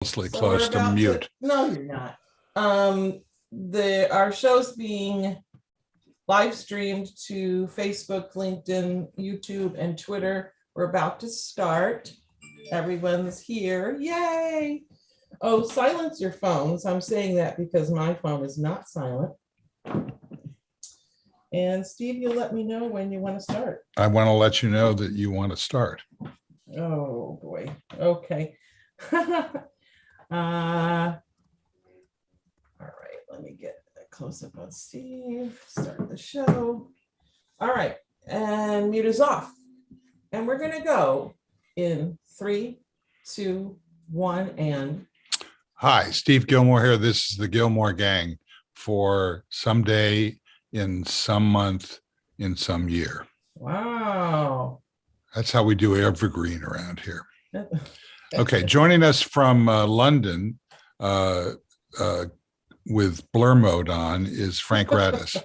Mostly So close we're to about mute. No, you're not. Our show's being live streamed to Facebook, LinkedIn, YouTube, and Twitter. We're about to start. Everyone's here. Yay! Oh, silence your phones. I'm saying that because my phone is not silent. And Steve, you'll let me know when you want to start. I want to let you know that you want to start. Oh boy. Okay. All right, let me get a close up on Steve. Start the show. All right, and mute is off. And we're gonna go in 3, 2, 1, and Hi, Steve Gillmor here. This is the Gillmor Gang for someday in some month in some year. wow. That's how we do evergreen around here. Okay, joining us from London with blur mode on is Frank Radis.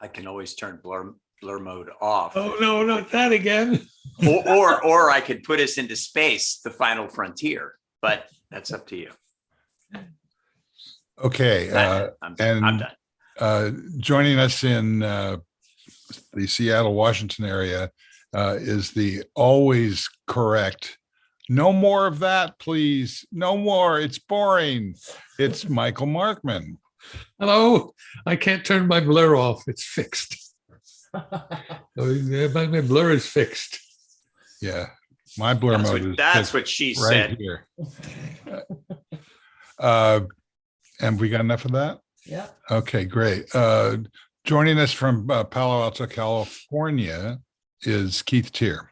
I can always turn blur mode off. Oh no, not that again. or I could put us into space, the final frontier, but that's up to you. Okay, I'm done. Joining us in the Seattle, Washington area is the always correct, no more of that, please. No more. It's boring. It's Michael Markman. Hello. I can't turn my blur off. It's fixed. My blur is fixed. Yeah, my blur mode is that's what she right said. Here. And we got enough of that? Yeah. Okay, great. Joining us from Palo Alto, California is Keith Tier.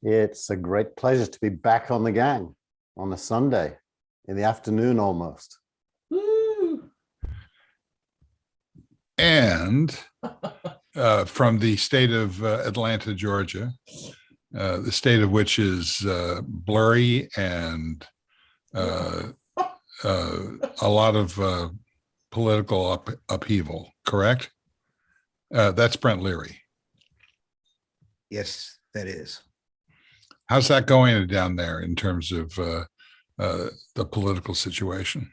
It's a great pleasure to be back on the gang on a Sunday in the afternoon almost. Woo. And from the state of Atlanta, Georgia, the state of which is blurry and a lot of political upheaval, correct? That's Brent Leary. Yes, that is. How's that going down there in terms of the political situation?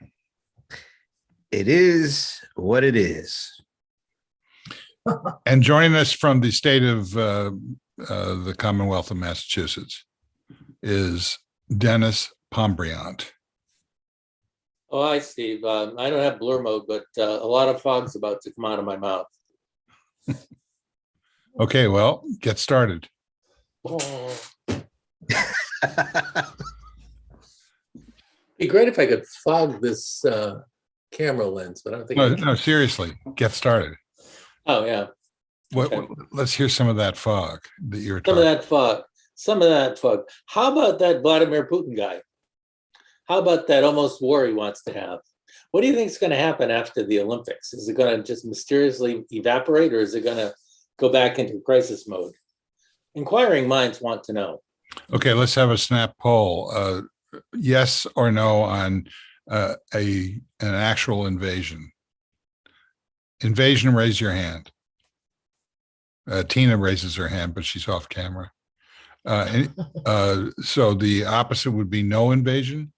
It is what it is. And joining us from the state of the Commonwealth of Massachusetts is Dennis Pombriant. Oh, hi, Steve. I don't have blur mode, but a lot of fog's about to come out of my mouth. Okay, well, get started. Oh. Be great if I could fog this camera lens, but I don't think. No, seriously, get started. Oh yeah. Okay. Let's hear some of that fog that you're talking. Some of that fog. How about that Vladimir Putin guy? How about that almost war he wants to have? What do you think is going to happen after the Olympics? Is it going to just mysteriously evaporate, or is it going to go back into crisis mode? Inquiring minds want to know. Okay, let's have a snap poll. Yes or no on an actual invasion. Invasion, raise your hand. Tina raises her hand, but she's off camera. So the opposite would be no invasion.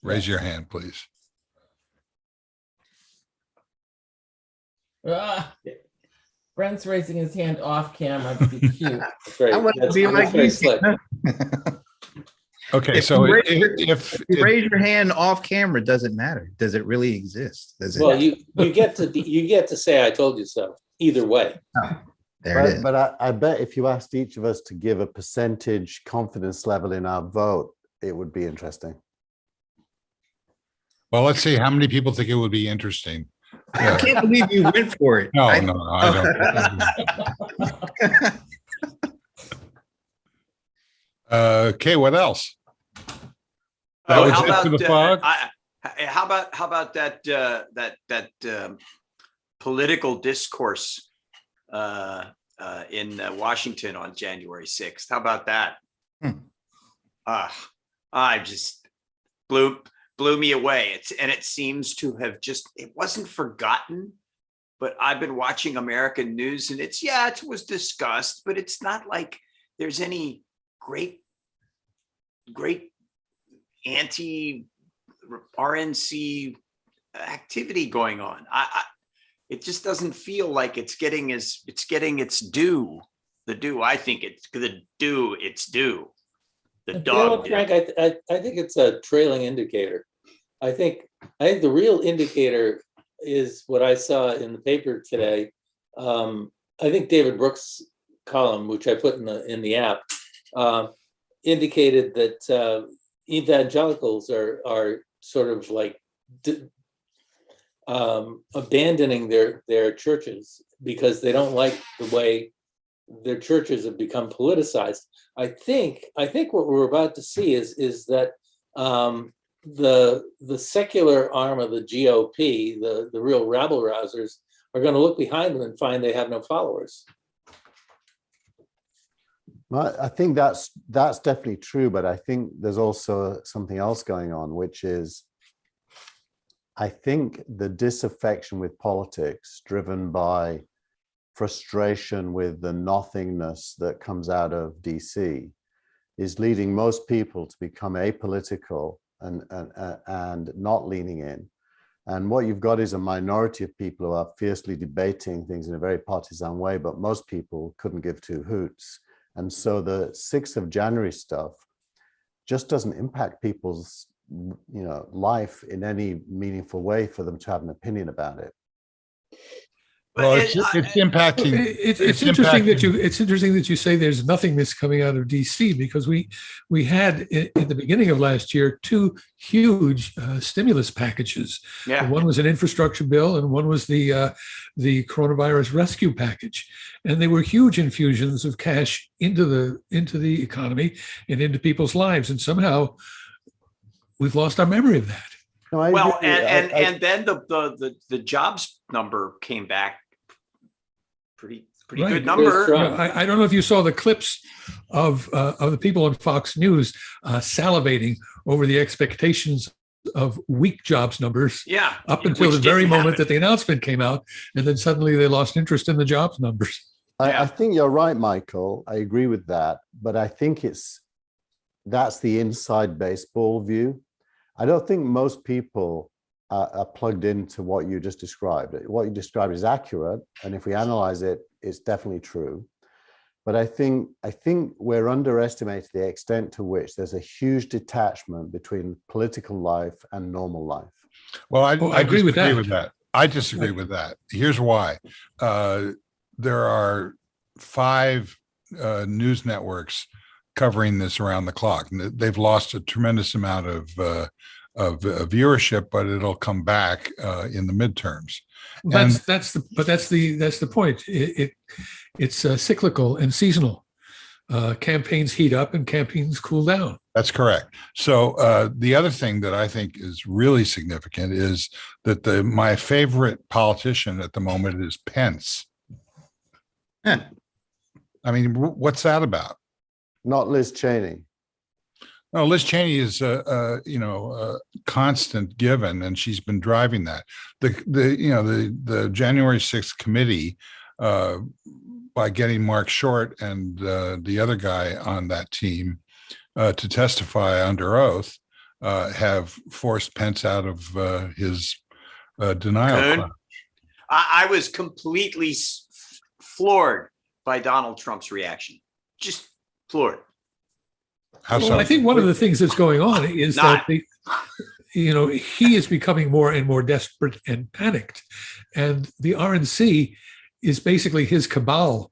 Raise your hand, please. Brent's raising his hand off camera to be cute. Great. I want to be like very you. slick. Okay, If so you if raise your hand off camera, does it matter? Does it really exist? Does it? Well, you get to say I told you so. Either way. There it is. But I bet if you asked each of us to give a percentage confidence level in our vote, it would be interesting. well, let's see how many people think it would be interesting. I can't believe you went for it. No, I don't. Okay, what else? That was it for the fog? How about that political discourse in Washington on January 6th? How about that? I just blew me away. It seems to have it wasn't forgotten, but I've been watching American news, and it was discussed, but it's not like there's any great anti RNC activity going on. It just doesn't feel like it's getting its due. The due. I think it's the due. It's due. The You know what, dog. Frank, I think it's a trailing indicator. I think the real indicator is what I saw in the paper today. I think David Brooks' column, which I put in the app, indicated that evangelicals are sort of like abandoning their churches because they don't like the way their churches have become politicized. I think what we're about to see is that the secular arm of the GOP, the real rabble rousers, are going to look behind them and find they have no followers. Well, I think that's definitely true, but I think there's also something else going on, which is I think the disaffection with politics driven by frustration with the nothingness that comes out of DC is leading most people to become apolitical and not leaning in. And what you've got is a minority of people who are fiercely debating things in a very partisan way, but most people couldn't give two hoots. And so the 6th of January stuff just doesn't impact people's life in any meaningful way for them to have an opinion about it. Well, it's impacting. It's interesting that you say there's nothingness coming out of DC, because we had in the beginning of last year 2 huge stimulus packages. Yeah. One was an infrastructure bill, and one was the coronavirus rescue package, and they were huge infusions of cash into the economy and into people's lives, and somehow we've lost our memory of that. No, Well, and then the jobs number came back pretty Right. good number. I don't know if you saw the clips of the people on Fox News salivating over the expectations of weak jobs numbers. Yeah. Up until which the very didn't moment happen. that the announcement came out, and then suddenly they lost interest in the jobs numbers. Yeah. I think you're right, Michael. I agree with that, but I think that's the inside baseball view. I don't think most people are plugged into what you just described. What you described is accurate, and if we analyze it, it's definitely true. But I think we're underestimating the extent to which there's a huge detachment between political life and normal life. Well, I agree with disagree that. with that. I disagree with that. Here's why. There are 5 news networks covering this around the clock, and they've lost a tremendous amount of viewership, but it'll come back in the midterms. That's the point. It's cyclical and seasonal. Campaigns heat up and campaigns cool down. That's correct. So the other thing that I think is really significant is that my favorite politician at the moment is Pence. Huh. I mean, what's that about? Not Liz Cheney. No, Liz Cheney is a constant given, and she's been driving that. The January 6th committee, by getting Mark Short and the other guy on that team to testify under oath, have forced Pence out of his denial. Good. Clause. I was completely floored by Donald Trump's reaction. Just floored. How Well, so? I think one of the things that's going on is Not. that he is becoming more and more desperate and panicked, and the RNC is basically his cabal.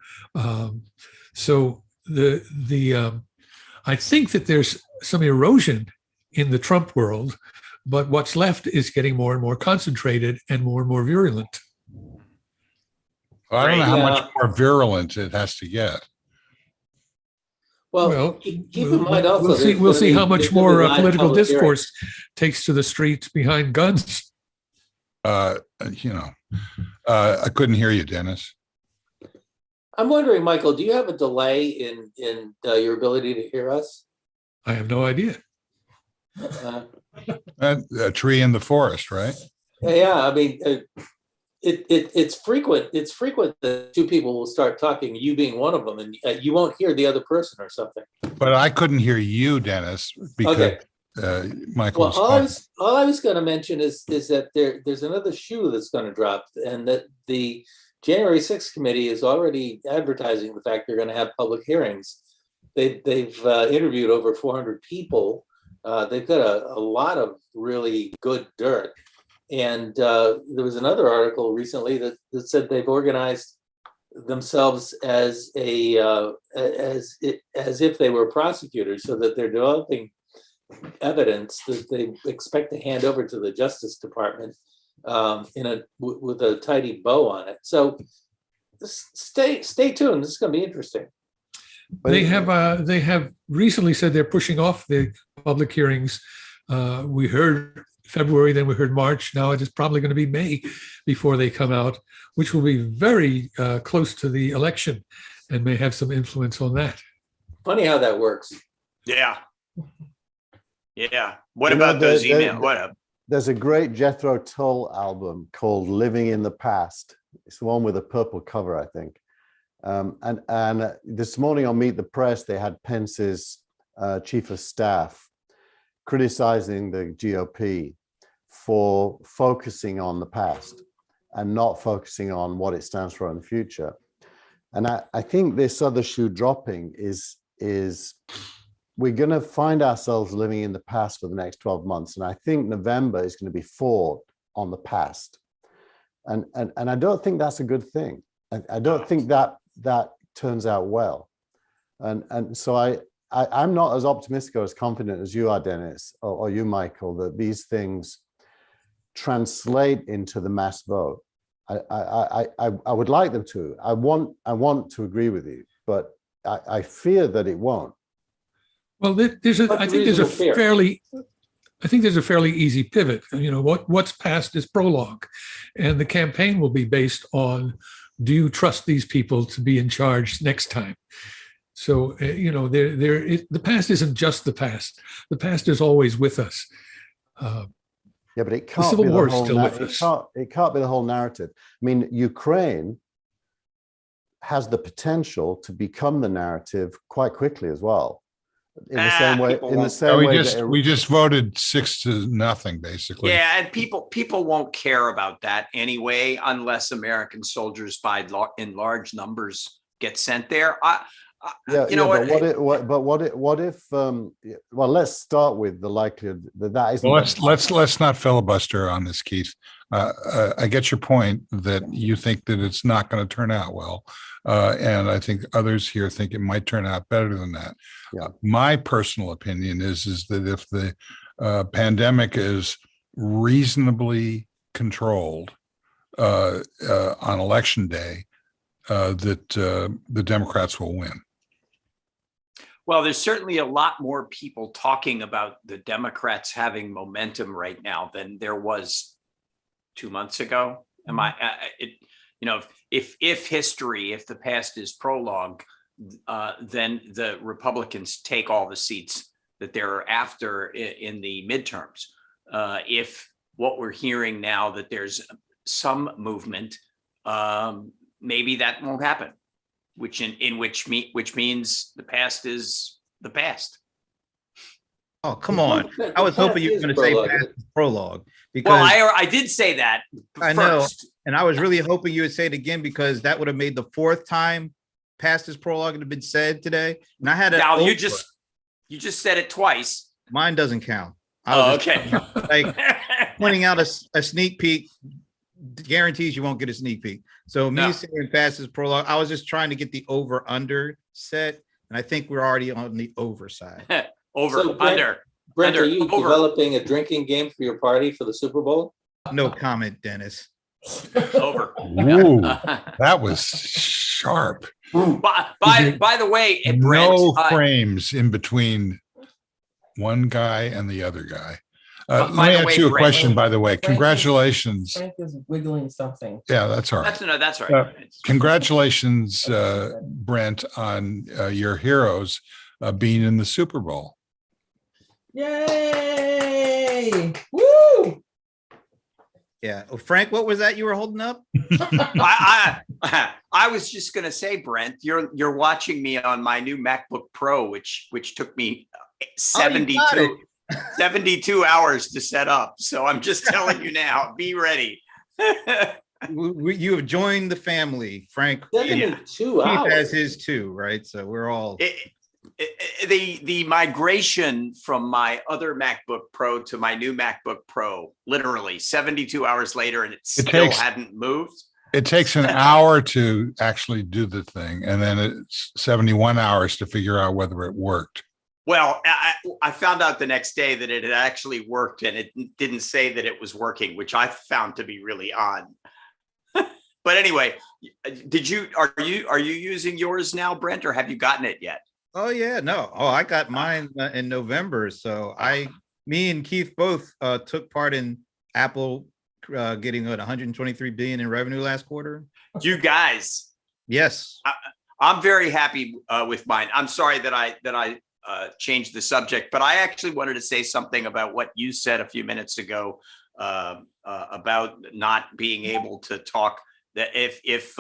So I think that there's some erosion in the Trump world, but what's left is getting more and more concentrated and more virulent. Well, I don't know how Yeah. much more virulent it has to get. Well, keep in mind also, we'll see how much more live political public discourse takes to the streets behind guns. I couldn't hear you, Dennis. I'm wondering, Michael, do you have a delay in your ability to hear us? I have no idea. A tree in the forest, right? Yeah, I mean, it's frequent. It's frequent that 2 people will start talking, you being one of them, and you won't hear the other person or something. But I couldn't hear you, Dennis, because Okay. Michael. Well, all I was going to mention is that there's another shoe that's going to drop, and that the January 6th committee is already advertising the fact they're going to have public hearings. They've interviewed over 400 people. They've got a lot of really good dirt. And there was another article recently that said they've organized themselves as if they were prosecutors, so that they're developing evidence that they expect to hand over to the Justice Department with a tidy bow on it. So stay tuned. This is going to be interesting. They have recently said they're pushing off the public hearings. We heard February, then we heard March. Now it is probably going to be May before they come out, which will be very close to the election and may have some influence on that. Funny how that works. Yeah. Yeah. What about those emails? What up? There's a great Jethro Tull album called Living in the Past. It's the one with a purple cover, I think. And this morning on Meet the Press, they had Pence's chief of staff criticizing the GOP for focusing on the past and not focusing on what it stands for in the future. And I think this other shoe dropping is we're going to find ourselves living in the past for the next 12 months. And I think November is going to be fought on the past. And I don't think that's a good thing. I don't think that turns out well. And so I'm not as optimistic or as confident as you are, Dennis, or you, Michael, that these things translate into the mass vote. I would like them to. I want to agree with you, but I fear that it won't. Well, I think there's a fairly easy pivot. You know, what's past is prologue, and the campaign will be based on, do you trust these people to be in charge next time? So, you know, the past isn't just the past. The past is always with us. Yeah, but it can't the Civil be War the whole. still with us. It can't be the whole narrative. I mean, Ukraine has the potential to become the narrative quite quickly as well. In the same way. In the same way. We just voted 6-0, basically. Yeah, and people won't care about that anyway, unless American soldiers in large numbers get sent there. What if? Well, let's start with the likelihood that is. Well, let's not filibuster on this, Keith. I get your point that you think that it's not going to turn out well, and I think others here think it might turn out better than that. Yeah. My personal opinion is that if the pandemic is reasonably controlled on election day, that the Democrats will win. Well, there's certainly a lot more people talking about the Democrats having momentum right now than there was 2 months ago. If the past is prologue, then the Republicans take all the seats that they're after in the midterms. If what we're hearing now that there's some movement, maybe that won't happen, which means the past is the past. Oh, come on. I was hoping you were going to say past is prologue. Because I did say that I know, and I was really hoping you would say it again, because that would have made the fourth time past is prologue had been said today. And I had now you just said it twice. Mine doesn't count. Okay. Like pointing out a sneak peek guarantees you won't get a sneak peek. So me saying past is prologue, I was just trying to get the over under set, and I think we're already on the over side. Brent, are you developing a drinking game for your party for the Super Bowl? No comment, Dennis. Over. Ooh, that was sharp. By the way, Brent, no frames in between one guy and the other guy. Let me ask you a question, by the way. Congratulations. Frank is wiggling something. Yeah, that's all right. That's right. Congratulations, Brent, on your heroes being in the Super Bowl. Yay! Woo! Yeah. Oh, Frank, what was that you were holding up? I was just going to say, Brent, you're watching me on my new MacBook Pro, which took me 72 72 hours to set up. So I'm just telling you now, be ready. You have joined the family, Frank. 72 Keith hours. has his too, right? So we're all. The migration from my other MacBook Pro to my new MacBook Pro, literally 72 hours later, and it still hadn't moved. It takes an hour to actually do the thing, and then it's 71 hours to figure out whether it worked. Well, I found out the next day that it had actually worked, and it didn't say that it was working, which I found to be really odd. But anyway, are you using yours now, Brent, or have you gotten it yet? Oh yeah, no. Oh, I got mine in November. So me and Keith both took part in Apple getting 123 billion in revenue last quarter. You guys, yes, I'm very happy with mine. I'm sorry that I changed the subject, but I actually wanted to say something about what you said a few minutes ago about not being able to talk. That if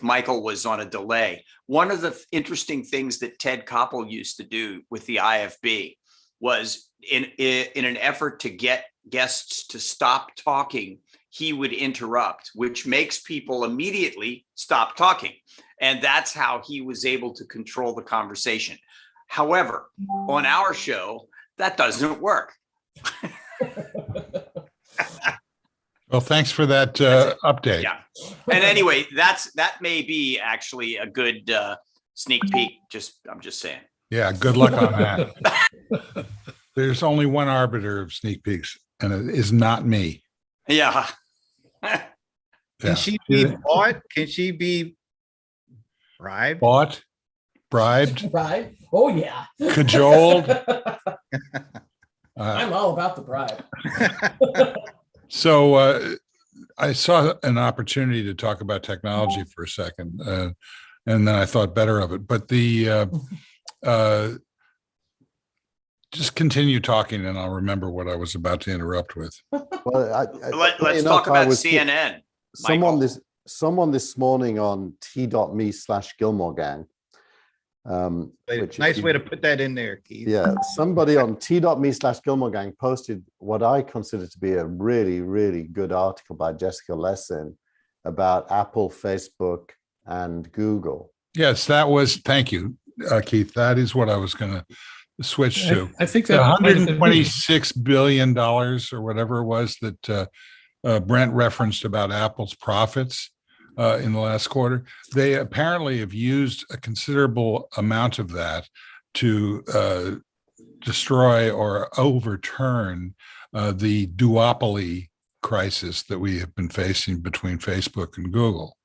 Michael was on a delay, one of the interesting things that Ted Koppel used to do with the IFB was in an effort to get guests to stop talking, he would interrupt, which makes people immediately stop talking. And that's how he was able to control the conversation. However, on our show, that doesn't work. Well, thanks for that update. Yeah. And anyway, that may be actually a good sneak peek. I'm just saying. Yeah, good luck on that. There's only one arbiter of sneak peeks, and it is not me. Yeah. Can she be bought? Can she be bribed? Bought, bribed, Bribe? Oh yeah. cajoled. I'm all about the bribe. So I saw an opportunity to talk about technology for a second, and then I thought better of it. But just continue talking, and I'll remember what I was about to interrupt with. Well, Let's talk about CNN. Someone this morning on t.me/Gillmor gang. Nice way to put that in there, Keith. Yeah, somebody on t.me/Gillmor gang posted what I consider to be a really, really good article by Jessica Lessin about Apple, Facebook, and Google. Yes, that was. Thank you, Keith. That is what I was going to switch to. I think that $126 billion or whatever it was that Brent referenced about Apple's profits in the last quarter. They apparently have used a considerable amount of that to destroy or overturn the duopoly crisis that we have been facing between Facebook and Google.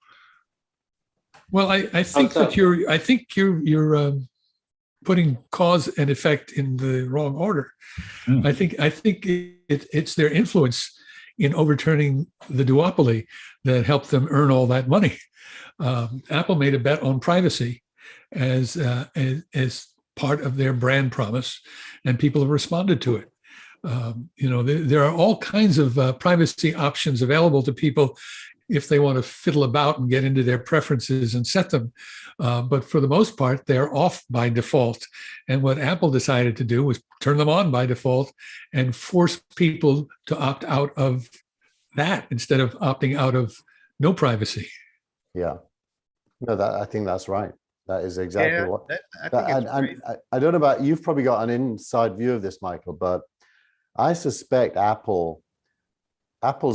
Well, I think that you're putting cause and effect in the wrong order. I think it's their influence in overturning the duopoly that helped them earn all that money. Apple made a bet on privacy as part of their brand promise, and people have responded to it. There are all kinds of privacy options available to people if they want to fiddle about and get into their preferences and set them. But for the most part, they're off by default. And what Apple decided to do was turn them on by default and force people to opt out of that instead of opting out of no privacy. Yeah. No, I think that's right. That is exactly what. I don't know about, you've probably got an inside view of this, Michael, but I suspect Apple's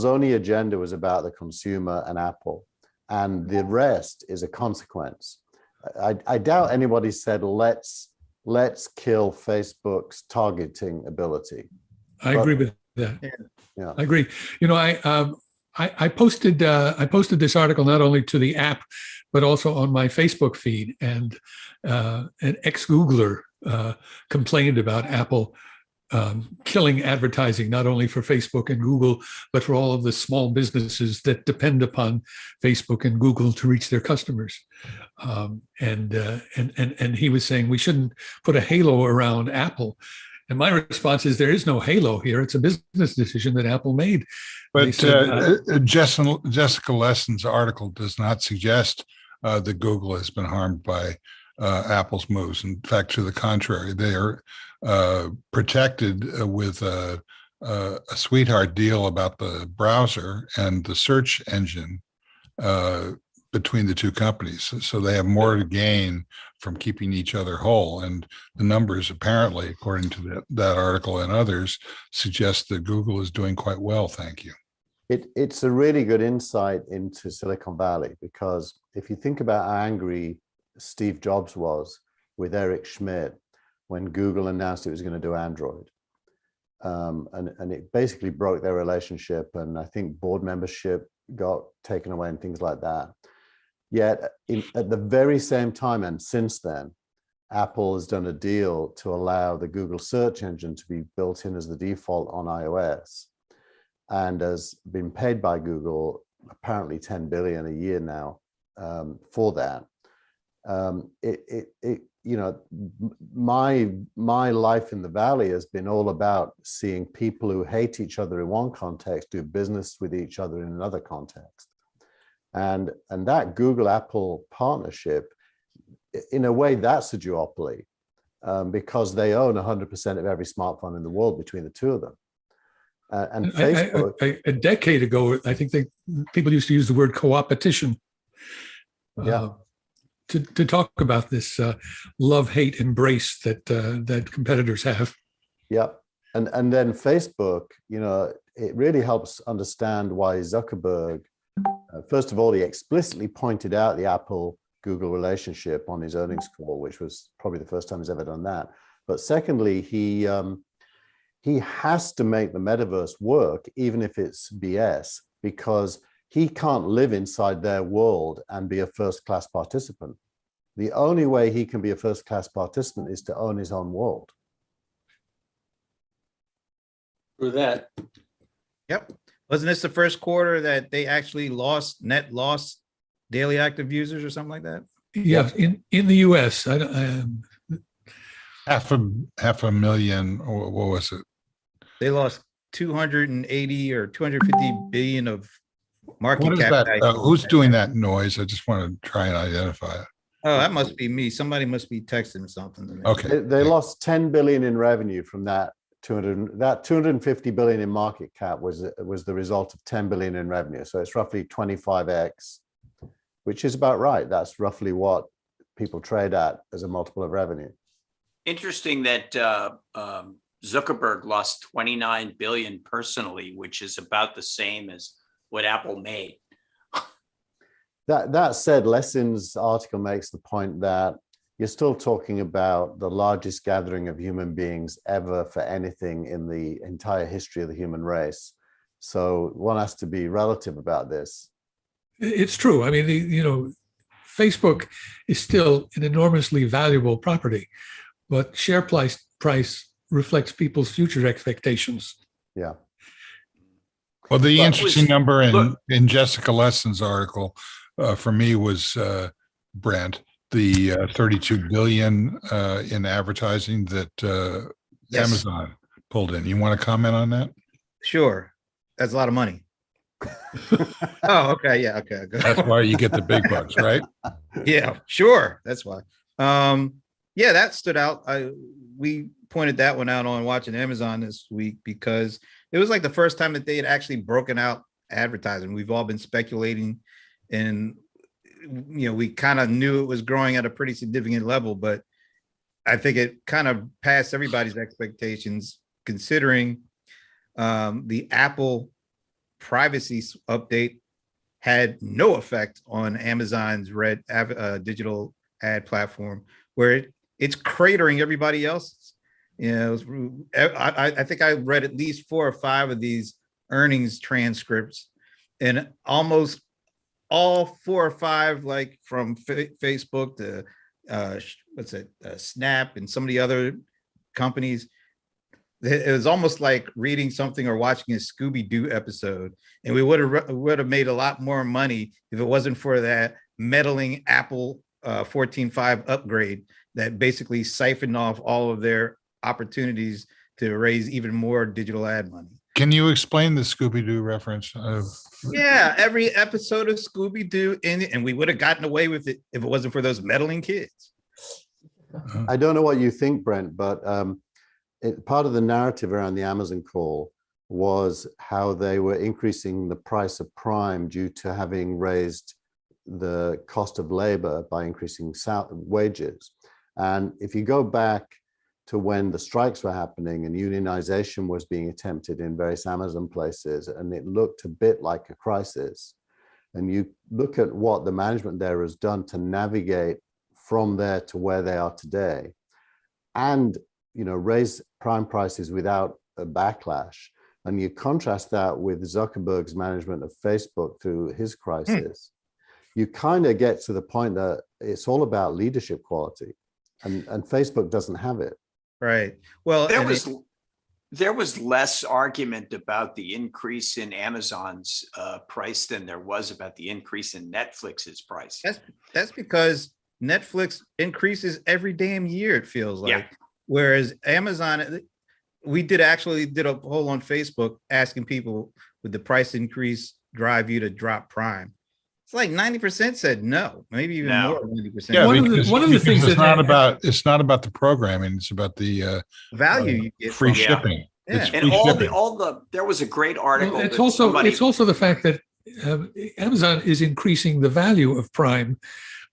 only agenda was about the consumer and Apple, and the rest is a consequence. I doubt anybody said, let's kill Facebook's targeting ability. I agree with that. Yeah. I agree. I posted this article not only to the app, but also on my Facebook feed, and an ex-Googler complained about Apple killing advertising, not only for Facebook and Google, but for all of the small businesses that depend upon Facebook and Google to reach their customers. And he was saying we shouldn't put a halo around Apple. And my response is there is no halo here. It's a business decision that Apple made. But Jessica Lessin's article does not suggest that Google has been harmed by Apple's moves. In fact, to the contrary, they are protected with a sweetheart deal about the browser and the search engine between the two companies. So they have more to gain from keeping each other whole. And the numbers, apparently, according to that article and others, suggest that Google is doing quite well. Thank you. It's a really good insight into Silicon Valley, because if you think about how angry Steve Jobs was with Eric Schmidt when Google announced it was going to do Android, and it basically broke their relationship, and I think board membership got taken away and things like that. Yet at the very same time, and since then, Apple has done a deal to allow the Google search engine to be built in as the default on iOS, and has been paid by Google apparently 10 billion a year now for that. You know, my life in the Valley has been all about seeing people who hate each other in one context do business with each other in another context. And that Google-Apple partnership, in a way, that's a duopoly, because they own 100% of every smartphone in the world between the two of them. And Facebook, a decade ago, I think people used to use the word co-opetition. Yeah. To talk about this love-hate embrace that competitors have. Yeah, and then Facebook, you know, it really helps understand why Zuckerberg, first of all, he explicitly pointed out the Apple-Google relationship on his earnings call, which was probably the first time he's ever done that. But secondly, he has to make the metaverse work, even if it's BS, because he can't live inside their world and be a first-class participant. The only way he can be a first-class participant is to own his own world. For that. Yep. Wasn't this the first quarter that they actually net lost daily active users or something like that? Yeah, in the US. Half a million, or what was it? They lost 280 or 250 billion of market What is cap. that? Who's doing that noise? I just want to try and identify it. Oh, that must be me. Somebody must be texting something to me. Okay. They lost 10 billion in revenue from that 250 billion in market cap was the result of 10 billion in revenue. So it's roughly 25x, which is about right. That's roughly what people trade at as a multiple of revenue. Interesting that Zuckerberg lost 29 billion personally, which is about the same as what Apple made. That said, Lessin's article makes the point that you're still talking about the largest gathering of human beings ever for anything in the entire history of the human race. So one has to be relative about this. It's true. I mean, Facebook is still an enormously valuable property, but share price reflects people's future expectations. Yeah. Well, the But interesting number look- in Jessica Lessin's article for me was Brent, the 32 billion in advertising that Yes. Amazon pulled in. You want to comment on that? Sure. That's a lot of money. Oh, okay. Yeah. Okay. Good. That's why you get the big bucks, right? Yeah, sure. That's why. Yeah, that stood out. We pointed that one out on Watching Amazon this week because it was like the first time that they had actually broken out advertising. We've all been speculating, and we kind of knew it was growing at a pretty significant level, but I think it kind of passed everybody's expectations, considering the Apple privacy update had no effect on Amazon's digital ad platform, where it's cratering everybody else's. I think I read at least 4 or 5 of these earnings transcripts, and almost all 4 or 5, like from Facebook to Snap and some of the other companies, it was almost like reading something or watching a Scooby-Doo episode. And we would have made a lot more money if it wasn't for that meddling Apple 14.5 upgrade that basically siphoned off all of their opportunities to raise even more digital ad money. Can you explain the Scooby-Doo reference? Yeah, every episode of Scooby-Doo, and we would have gotten away with it if it wasn't for those meddling kids. I don't know what you think, Brent, but part of the narrative around the Amazon call was how they were increasing the price of Prime due to having raised the cost of labor by increasing wages. And if you go back to when the strikes were happening and unionization was being attempted in various Amazon places, and it looked a bit like a crisis, and you look at what the management there has done to navigate from there to where they are today, and raise Prime prices without a backlash, and you contrast that with Zuckerberg's management of Facebook through his crisis, you kind of get to the point that it's all about leadership quality, and Facebook doesn't have it. Right. Well, there was less argument about the increase in Amazon's price than there was about the increase in Netflix's price. That's because Netflix increases every damn year, it feels like. Yeah. Whereas Amazon, we did a poll on Facebook asking people, would the price increase drive you to drop Prime? It's like 90% said no, maybe even more than 90%. Yeah, one of the things it's not about the programming; it's about the value you get free from it. shipping. Yeah. It's And free shipping. there was a great article. Well, it's that also the fact that Amazon is increasing the value of Prime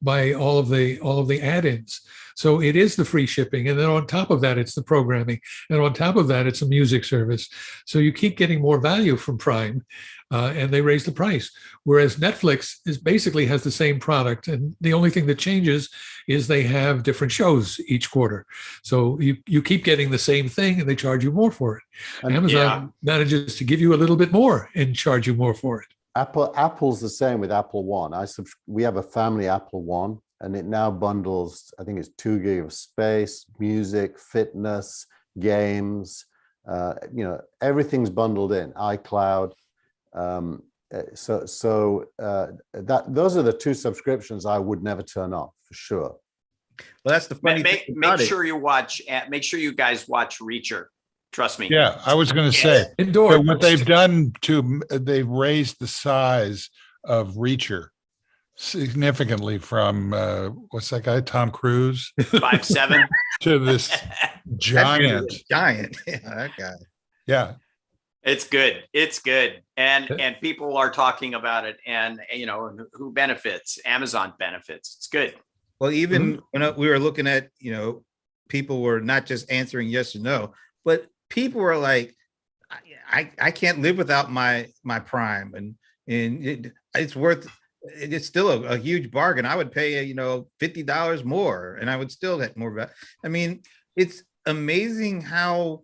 by all of the add-ins. So it is the free shipping, and then on top of that, it's the programming, and on top of that, it's a music service. So you keep getting more value from Prime, and they raise the price. Whereas Netflix basically has the same product, and the only thing that changes is they have different shows each quarter. So you keep getting the same thing, and they charge you more for it. And Amazon manages to give you a little bit more and charge you more for it. Apple's the same with Apple One. We have a family Apple One, and it now bundles, I think it's 2 gig of space, music, fitness, games, everything's bundled in, iCloud. Those are the 2 subscriptions I would never turn off, for sure. Well, that's the funny thing. Make sure you guys watch Reacher. Trust me. Yeah, I was going to say, Indoor. what they've done they've raised the size of Reacher significantly from what's that guy, Tom Cruise, 5'7" to this giant. Yeah, that guy. Yeah, it's good. It's good, and people are talking about it, and who benefits? Amazon benefits. It's good. Well, even when we were looking at, people were not just answering yes or no, but people were like, I can't live without my Prime, and it's still a huge bargain. I would pay $50 more, and I would still get more value. I mean, it's amazing how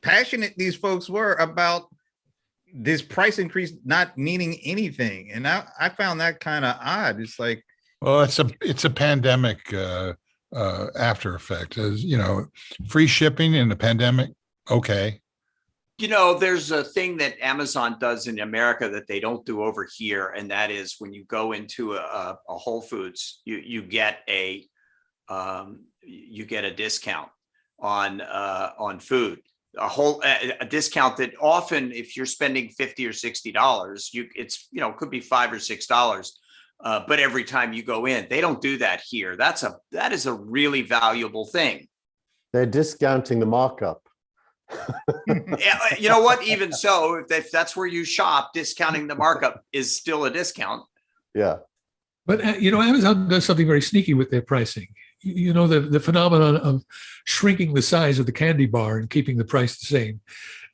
passionate these folks were about this price increase not meaning anything, and I found that kind of odd. It's like, well, it's a pandemic after effect, as free shipping in the pandemic. Okay. There's a thing that Amazon does in America that they don't do over here, and that is when you go into a Whole Foods, you get a discount on food, a discount that often, if you're spending $50 or $60, it could be $5 or $6. But every time you go in, they don't do that here. That is a really valuable thing. They're discounting the markup. You know what? Even so, if that's where you shop, discounting the markup is still a discount. Yeah. But Amazon does something very sneaky with their pricing. The phenomenon of shrinking the size of the candy bar and keeping the price the same.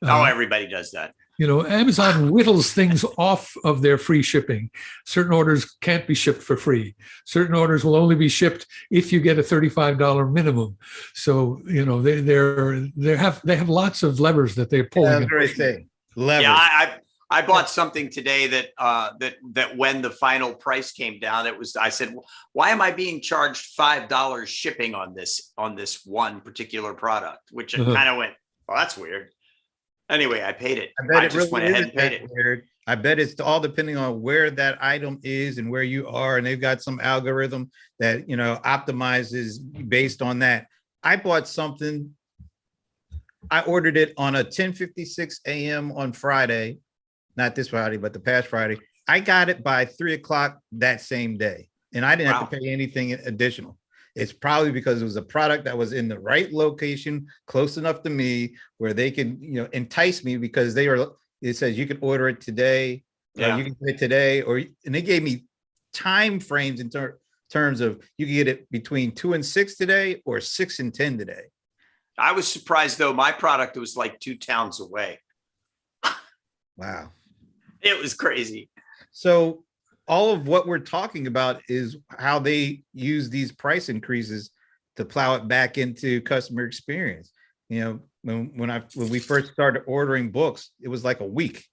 Everybody does that. Amazon whittles things off of their free shipping. Certain orders can't be shipped for free. Certain orders will only be shipped if you get a $35 minimum. So, they have lots of levers that they're pulling. That's a great thing. Levers. Yeah, I bought something today that when the final price came down, I said, why am I being charged $5 shipping on this one particular product? Which I kind of went, oh, that's weird. Anyway, I paid it. I just went ahead and paid it. Weird. I bet it's all depending on where that item is and where you are. And they've got some algorithm that, optimizes based on that. I bought something. I ordered it on a 10:56 a.m. on Friday, not this Friday, but the past Friday. I got it by 3 o'clock that same day. And I didn't have to pay anything additional. It's probably because it was a product that was in the right location, close enough to me, where they can, entice me because it says you can order it today, Yeah. you can get it today, and they gave me time frames in terms of you can get it between 2 and 6 today or 6 and 10 today. I was surprised though. My product was like 2 towns away. Wow. It was crazy. So all of what we're talking about is how they use these price increases to plow it back into customer experience. When we first started ordering books, it was like a week.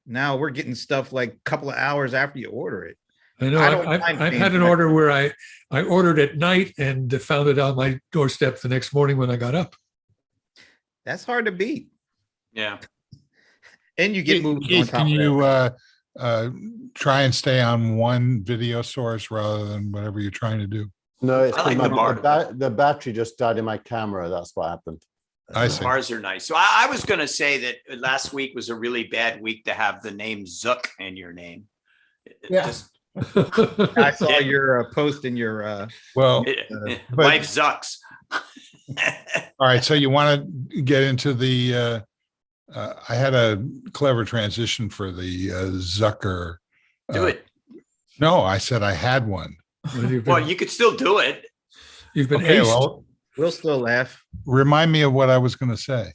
Now we're getting stuff like a couple of hours after you order it. I know. I don't I've mind had paying an for order where I ordered at night and found it on my doorstep the next morning when I got up. That's hard to beat. Yeah. And you get movies on Keith, top can of that. you try and stay on one video source rather than whatever you're trying to do? No, it's I like because the battery just died in my camera. That's what happened. I see. Ours are nice. So I was going to say that last week was a really bad week to have the name Zuck in your name. Yeah. Just- I saw your post in your Well, but- life sucks. all right. So you want to get into the, I had a clever transition for the Zucker. Do it. No, I said I had one. Well, you could still do it. You've been Okay, aced. well, we'll still laugh. remind me of what I was going to say.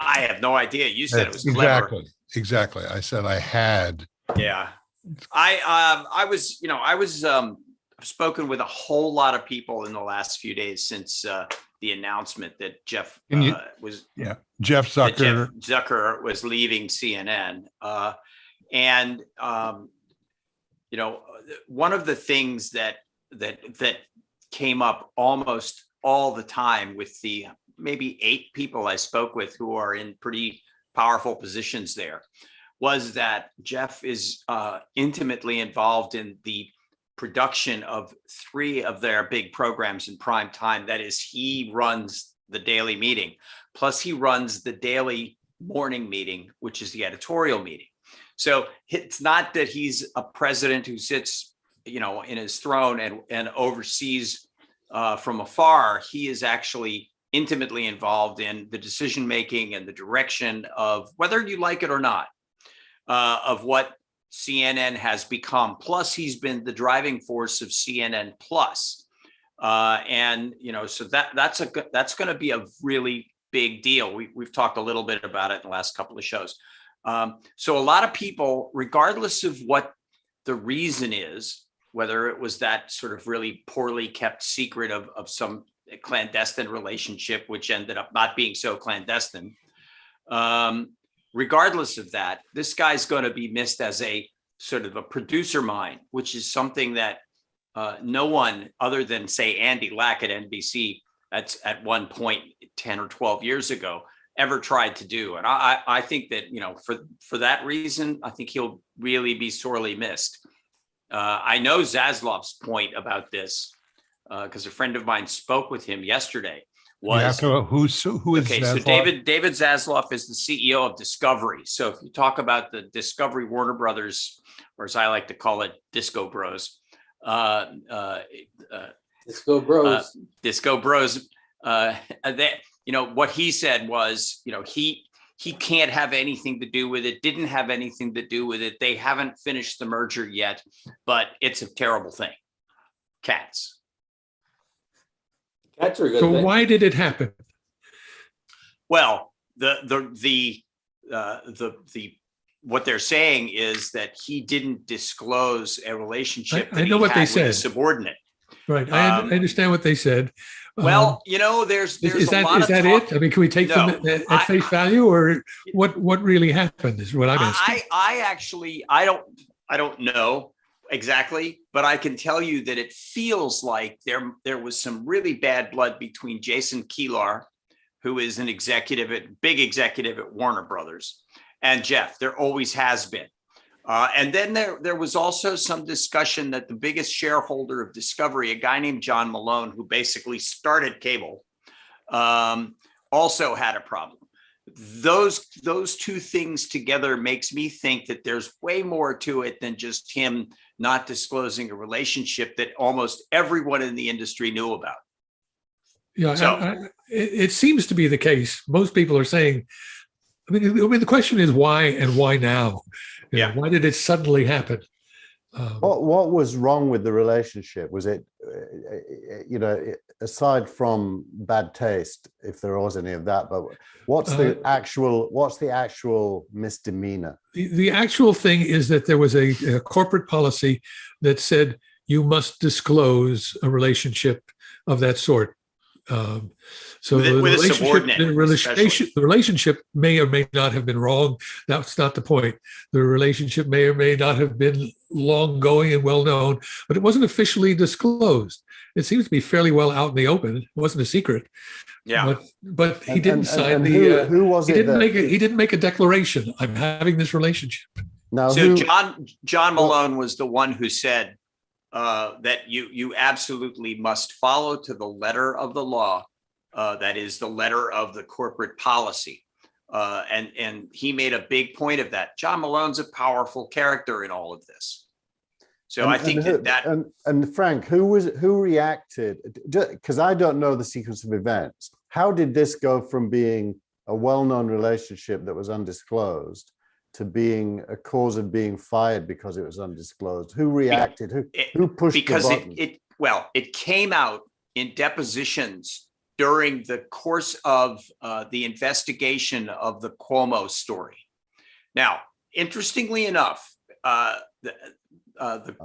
I have no idea. You said it was clever. Exactly. I said I had. Yeah. I've spoken with a whole lot of people in the last few days since the announcement that Jeff Zucker. Zucker. Zucker was leaving CNN. One of the things that came up almost all the time with the maybe 8 people I spoke with who are in pretty powerful positions there was that Jeff is intimately involved in the production of 3 of their big programs in prime time. That is, he runs the daily meeting, plus he runs the daily morning meeting, which is the editorial meeting. So it's not that he's a president who sits, in his throne and oversees from afar. He is actually intimately involved in the decision making and the direction of, whether you like it or not, of what CNN has become. Plus, he's been the driving force of CNN Plus, so that's going to be a really big deal. We've talked a little bit about it in the last couple of shows. So a lot of people, regardless of what the reason is, whether it was that sort of really poorly kept secret of some clandestine relationship, which ended up not being so clandestine, regardless of that, this guy's going to be missed as a sort of a producer mind, which is something that no one other than, say, Andy Lack at NBC, that's at one point 10 or 12 years ago, ever tried to do. And I think that, for that reason, I think he'll really be sorely missed. I know Zaslav's point about this because a friend of mine spoke with him yesterday. Who is okay? So Zaslav? David Zaslav is the CEO of Discovery. So if you talk about the Discovery Warner Brothers, or as I like to call it, Disco Bros. Disco Bros. Disco Bros. What he said was, he can't have anything to do with it. Didn't have anything to do with it. They haven't finished the merger yet, but it's a terrible thing. Cats. Cats are a good So thing. why did it happen? Well, what they're saying is that he didn't disclose a relationship I know what they with a said. subordinate. Right. I understand what they said. Well, there's is a lot that of talk. it? I mean, can we take them at face value, or what really happened is what I'm asking. I don't know exactly, but I can tell you that it feels like there was some really bad blood between Jason Kilar, who is an big executive at Warner Brothers, and Jeff. There always has been. And then there was also some discussion that the biggest shareholder of Discovery, a guy named John Malone, who basically started cable, also had a problem. those two things together makes me think that there's way more to it than just him not disclosing a relationship that almost everyone in the industry knew about. Yeah, So- it seems to be the case. Most people are saying, I mean, the question is why and why now? You know, Yeah. why did it suddenly happen? What was wrong with the relationship? Was it, aside from bad taste, if there was any of that, but what's the actual misdemeanor? The actual thing is that there was a corporate policy that said you must disclose a relationship of that sort. So With a subordinate, the relationship may or may not have been wrong. That's not the point. The relationship may or may not have been long going and well known, but it wasn't officially disclosed. It seems to be fairly well out in the open. It wasn't a secret. Yeah. But he didn't sign who was he it didn't that- he didn't make a declaration. I'm having this relationship. Now, So John well- Malone was the one who said that you absolutely must follow to the letter of the law. That is the letter of the corporate policy. And he made a big point of that. John Malone's a powerful character in all of this. So I think and Frank, who reacted? Because I don't know the sequence of events. How did this go from being a well-known relationship that was undisclosed to being a cause of being fired because it was undisclosed? Who reacted? Who pushed because the button? it came out in depositions during the course of the investigation of the Cuomo story. Now, interestingly enough, the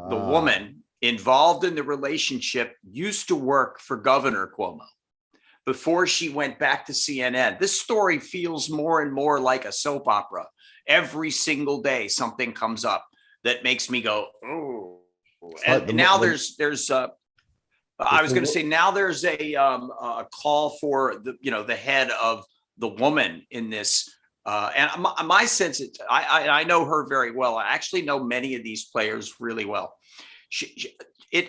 woman involved in the relationship used to work for Governor Cuomo before she went back to CNN. This story feels more and more like a soap opera. Every single day, something comes up that makes me go, oh. And now there's I was going to say now there's a call for the head of the woman in this. And my sense is, I know her very well. I actually know many of these players really well.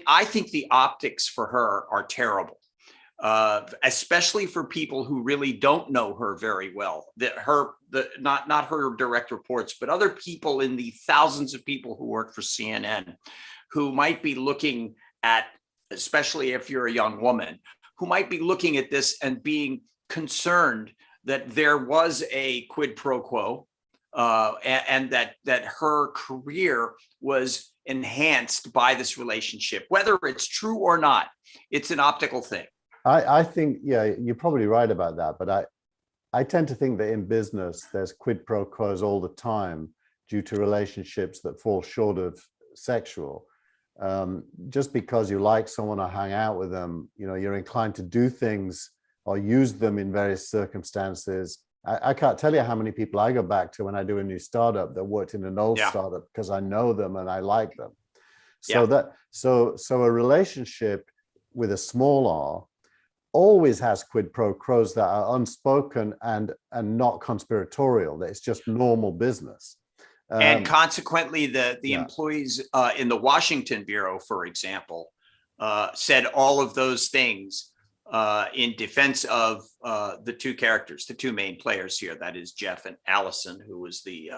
I think the optics for her are terrible, especially for people who really don't know her very well. Not her direct reports, but other people in the thousands of people who work for CNN, who might be looking at, especially if you're a young woman, who might be looking at this and being concerned that there was a quid pro quo, and that her career was enhanced by this relationship. Whether it's true or not, it's an optical thing. I think, yeah, you're probably right about that. But I tend to think that in business, there's quid pro quos all the time due to relationships that fall short of sexual. Just because you like someone or hang out with them, you're inclined to do things or use them in various circumstances. I can't tell you how many people I go back to when I do a new startup that worked in an old startup because I know them and I like them. So a relationship with a small r always has quid pro quos that are unspoken and not conspiratorial. That it's just normal business. And consequently, the employees in the Washington bureau, for example, said all of those things in defense of the two characters, the two main players here. That is Jeff and Allison, who was the,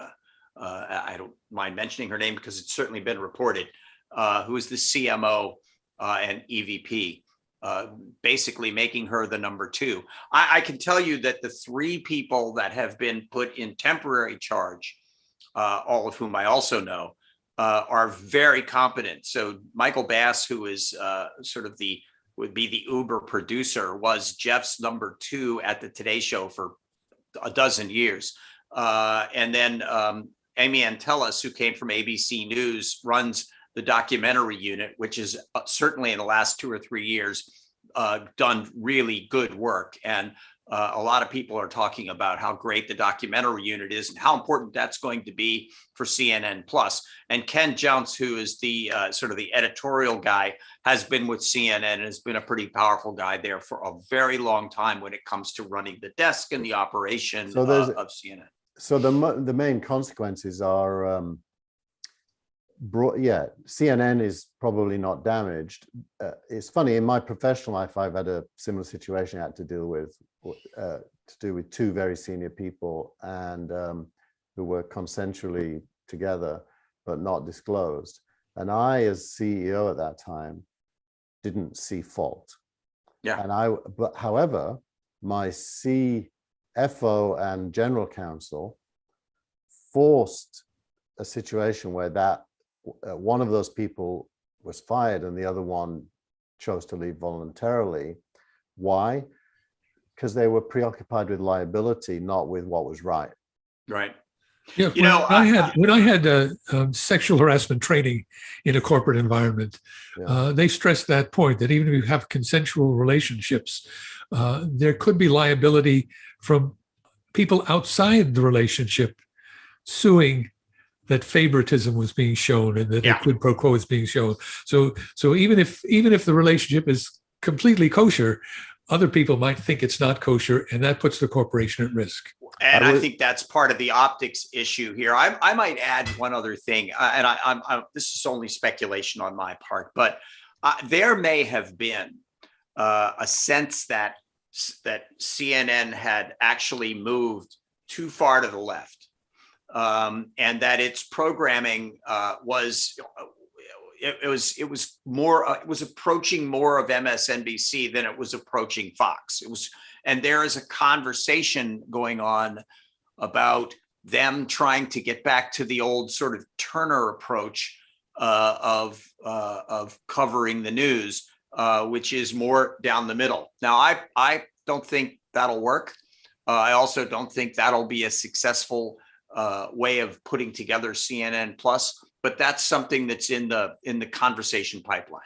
I don't mind mentioning her name because it's certainly been reported, who was the CMO and EVP, basically making her the number two. I can tell you that the three people that have been put in temporary charge, all of whom I also know, are very competent. So Michael Bass, who is would be the Uber producer, was Jeff's number two at the Today Show for a dozen years. And then Amy Antelis, who came from ABC News, runs the documentary unit, which is certainly in the last 2 or 3 years done really good work. And a lot of people are talking about how great the documentary unit is and how important that's going to be for CNN Plus. And Ken Jounce, who is the sort of the editorial guy, has been with CNN and has been a pretty powerful guy there for a very long time when it comes to running the desk and the operation of CNN. So the main consequences are, CNN is probably not damaged. It's funny, in my professional life, I've had a similar situation I had to deal with. to do with two very senior people and who were consensually together but not disclosed. And I, as CEO at that time, didn't see fault. Yeah. And but however, my CFO and general counsel forced a situation where that one of those people was fired and the other one chose to leave voluntarily. Why? Because they were preoccupied with liability, not with what was right. Right. Yeah, You know, when I had sexual harassment training in a corporate environment, Yeah. they stressed that point that even if you have consensual relationships, there could be liability from people outside the relationship suing that favoritism was being shown and that a quid pro quo is being shown. So even if the relationship is completely kosher, other people might think it's not kosher, and that puts the corporation at risk. And I think that's part of the optics issue here. I might add one other thing, and I'm this is only speculation on my part, but there may have been a sense that CNN had actually moved too far to the left, and that its programming was approaching more of MSNBC than it was approaching Fox. And there is a conversation going on about them trying to get back to the old sort of Turner approach of covering the news, which is more down the middle. Now, I don't think that'll work. I also don't think that'll be a successful way of putting together CNN Plus. But that's something that's in the conversation pipeline.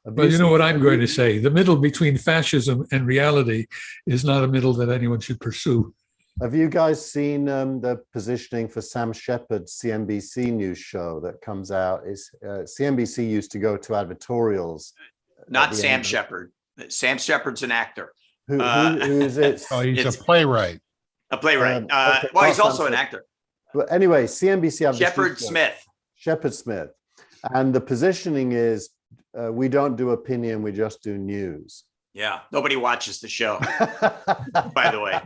But you know what I'm going to say? The middle between fascism and reality is not a middle that anyone should pursue. Have you guys seen the positioning for Sam Shepard's CNBC news show that comes out? CNBC used to go to advertorials. Not Sam Shepard. Sam Shepard's an actor. Who is it? Oh, he's a playwright. A playwright. Okay, Well, he's also an actor. But anyway, CNBC have Shepard Smith. Shepard Smith. And the positioning is, we don't do opinion, we just do news. Yeah, nobody watches the show, by the way.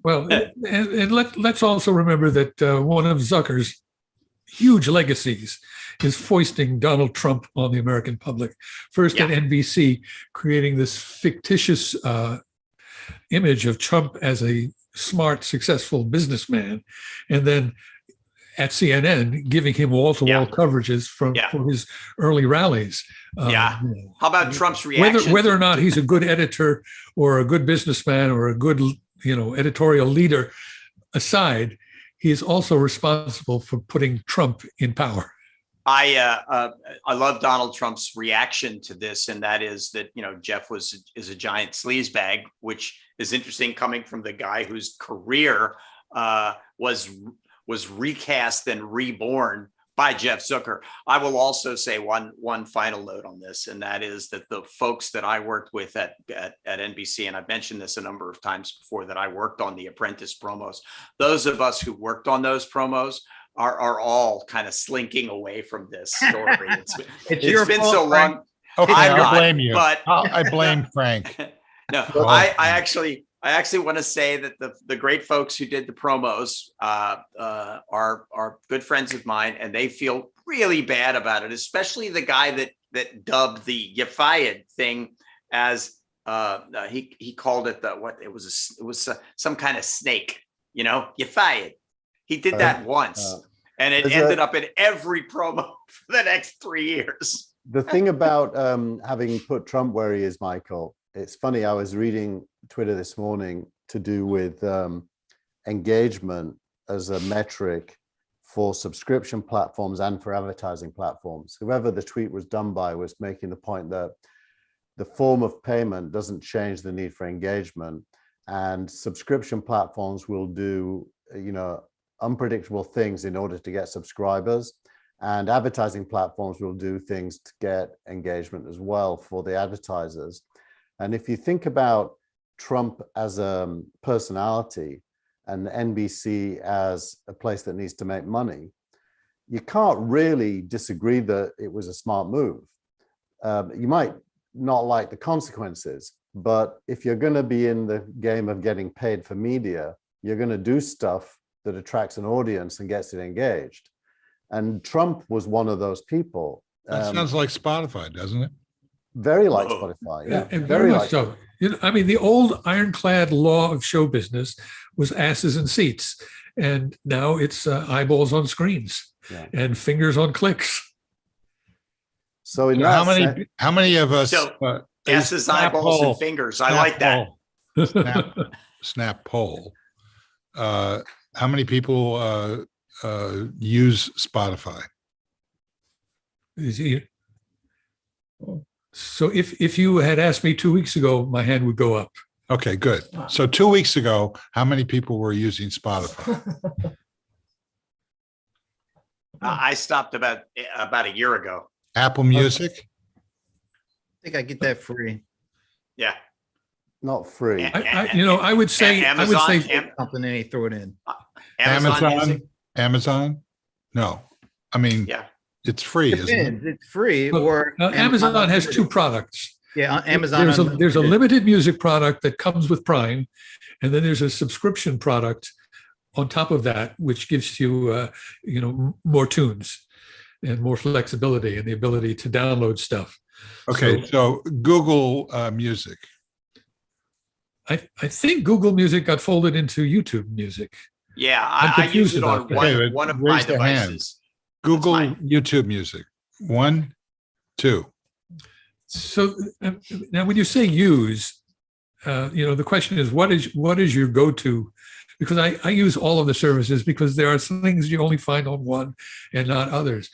Well, and let's also remember that one of Zucker's huge legacies is foisting Donald Trump on the American public. First at NBC, creating this fictitious image of Trump as a smart, successful businessman, and then at CNN, giving him wall-to-wall coverages for his early rallies. How about Trump's reaction? Whether or not he's a good editor or a good businessman or a good, editorial leader aside, he is also responsible for putting Trump in power. I love Donald Trump's reaction to this, and that is that Jeff is a giant sleazebag, which is interesting coming from the guy whose career was recast and reborn by Jeff Zucker. I will also say one final note on this, and that is that the folks that I worked with at NBC, and I've mentioned this a number of times before, that I worked on the Apprentice promos. Those of us who worked on those promos are all kind of slinking away from this story. It's been so long. Okay, I blame you. But I blame Frank. No, I actually want to say that the great folks who did the promos are good friends of mine, and they feel really bad about it, especially the guy that dubbed the "you fired" thing as he called it it was some kind of snake, you fired. He did that once, and it ended up in every promo for the next 3 years. The thing about having put Trump where he is, Michael, it's funny. I was reading Twitter this morning to do with engagement as a metric for subscription platforms and for advertising platforms. Whoever the tweet was done by was making the point that the form of payment doesn't change the need for engagement, and subscription platforms will do, unpredictable things in order to get subscribers, and advertising platforms will do things to get engagement as well for the advertisers. And if you think about Trump as a personality and NBC as a place that needs to make money, you can't really disagree that it was a smart move. You might not like the consequences, But if you're going to be in the game of getting paid for media, you're going to do stuff that attracts an audience and gets it engaged. And Trump was one of those people. That sounds like Spotify, doesn't it? Very like Whoa. Spotify. Yeah, Yeah, and very much like so. You know, I mean, the old ironclad law of show business was asses in seats, and now it's eyeballs on screens Yeah. and fingers on clicks. So in How that how many of us? So, a S's, snap eyeballs, poll- and fingers. I snap like that. poll- snap poll. How many people use Spotify? So if you had asked me 2 weeks ago, my hand would go up. Okay, good. So 2 weeks ago, how many people were using Spotify? I stopped about a year ago. Apple Music? I think I get that free. Yeah. not free. I would say, Amazon, Something and they throw it in. Amazon Music. Amazon? No, I mean, Yeah. it's free, isn't it? Depends. It's free But, or Amazon has two products. Yeah, Amazon. There's a Unlimited. limited music product that comes with Prime, and then there's a subscription product on top of that, which gives you, more tunes and more flexibility and the ability to download stuff. Okay, so Google Music. I think Google Music got folded into YouTube Music. Yeah, I'm I use confused it on about that. Okay, one of my raise their hand. devices. Google mine. YouTube Music. 1, 2. So now, when you say use, the question is, what is your go-to? Because I use all of the services because there are some things you only find on one and not others.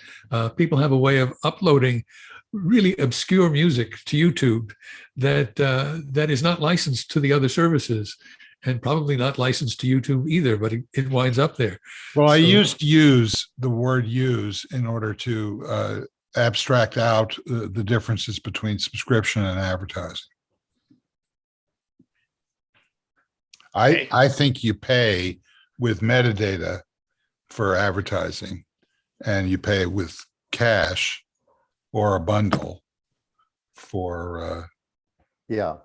People have a way of uploading really obscure music to YouTube that is not licensed to the other services, and probably not licensed to YouTube either, but it winds up there. Well, I So- used use, the word use, in order to abstract out the differences between subscription and advertising. Okay. I think you pay with metadata for advertising, and you pay with cash or a bundle for Yeah.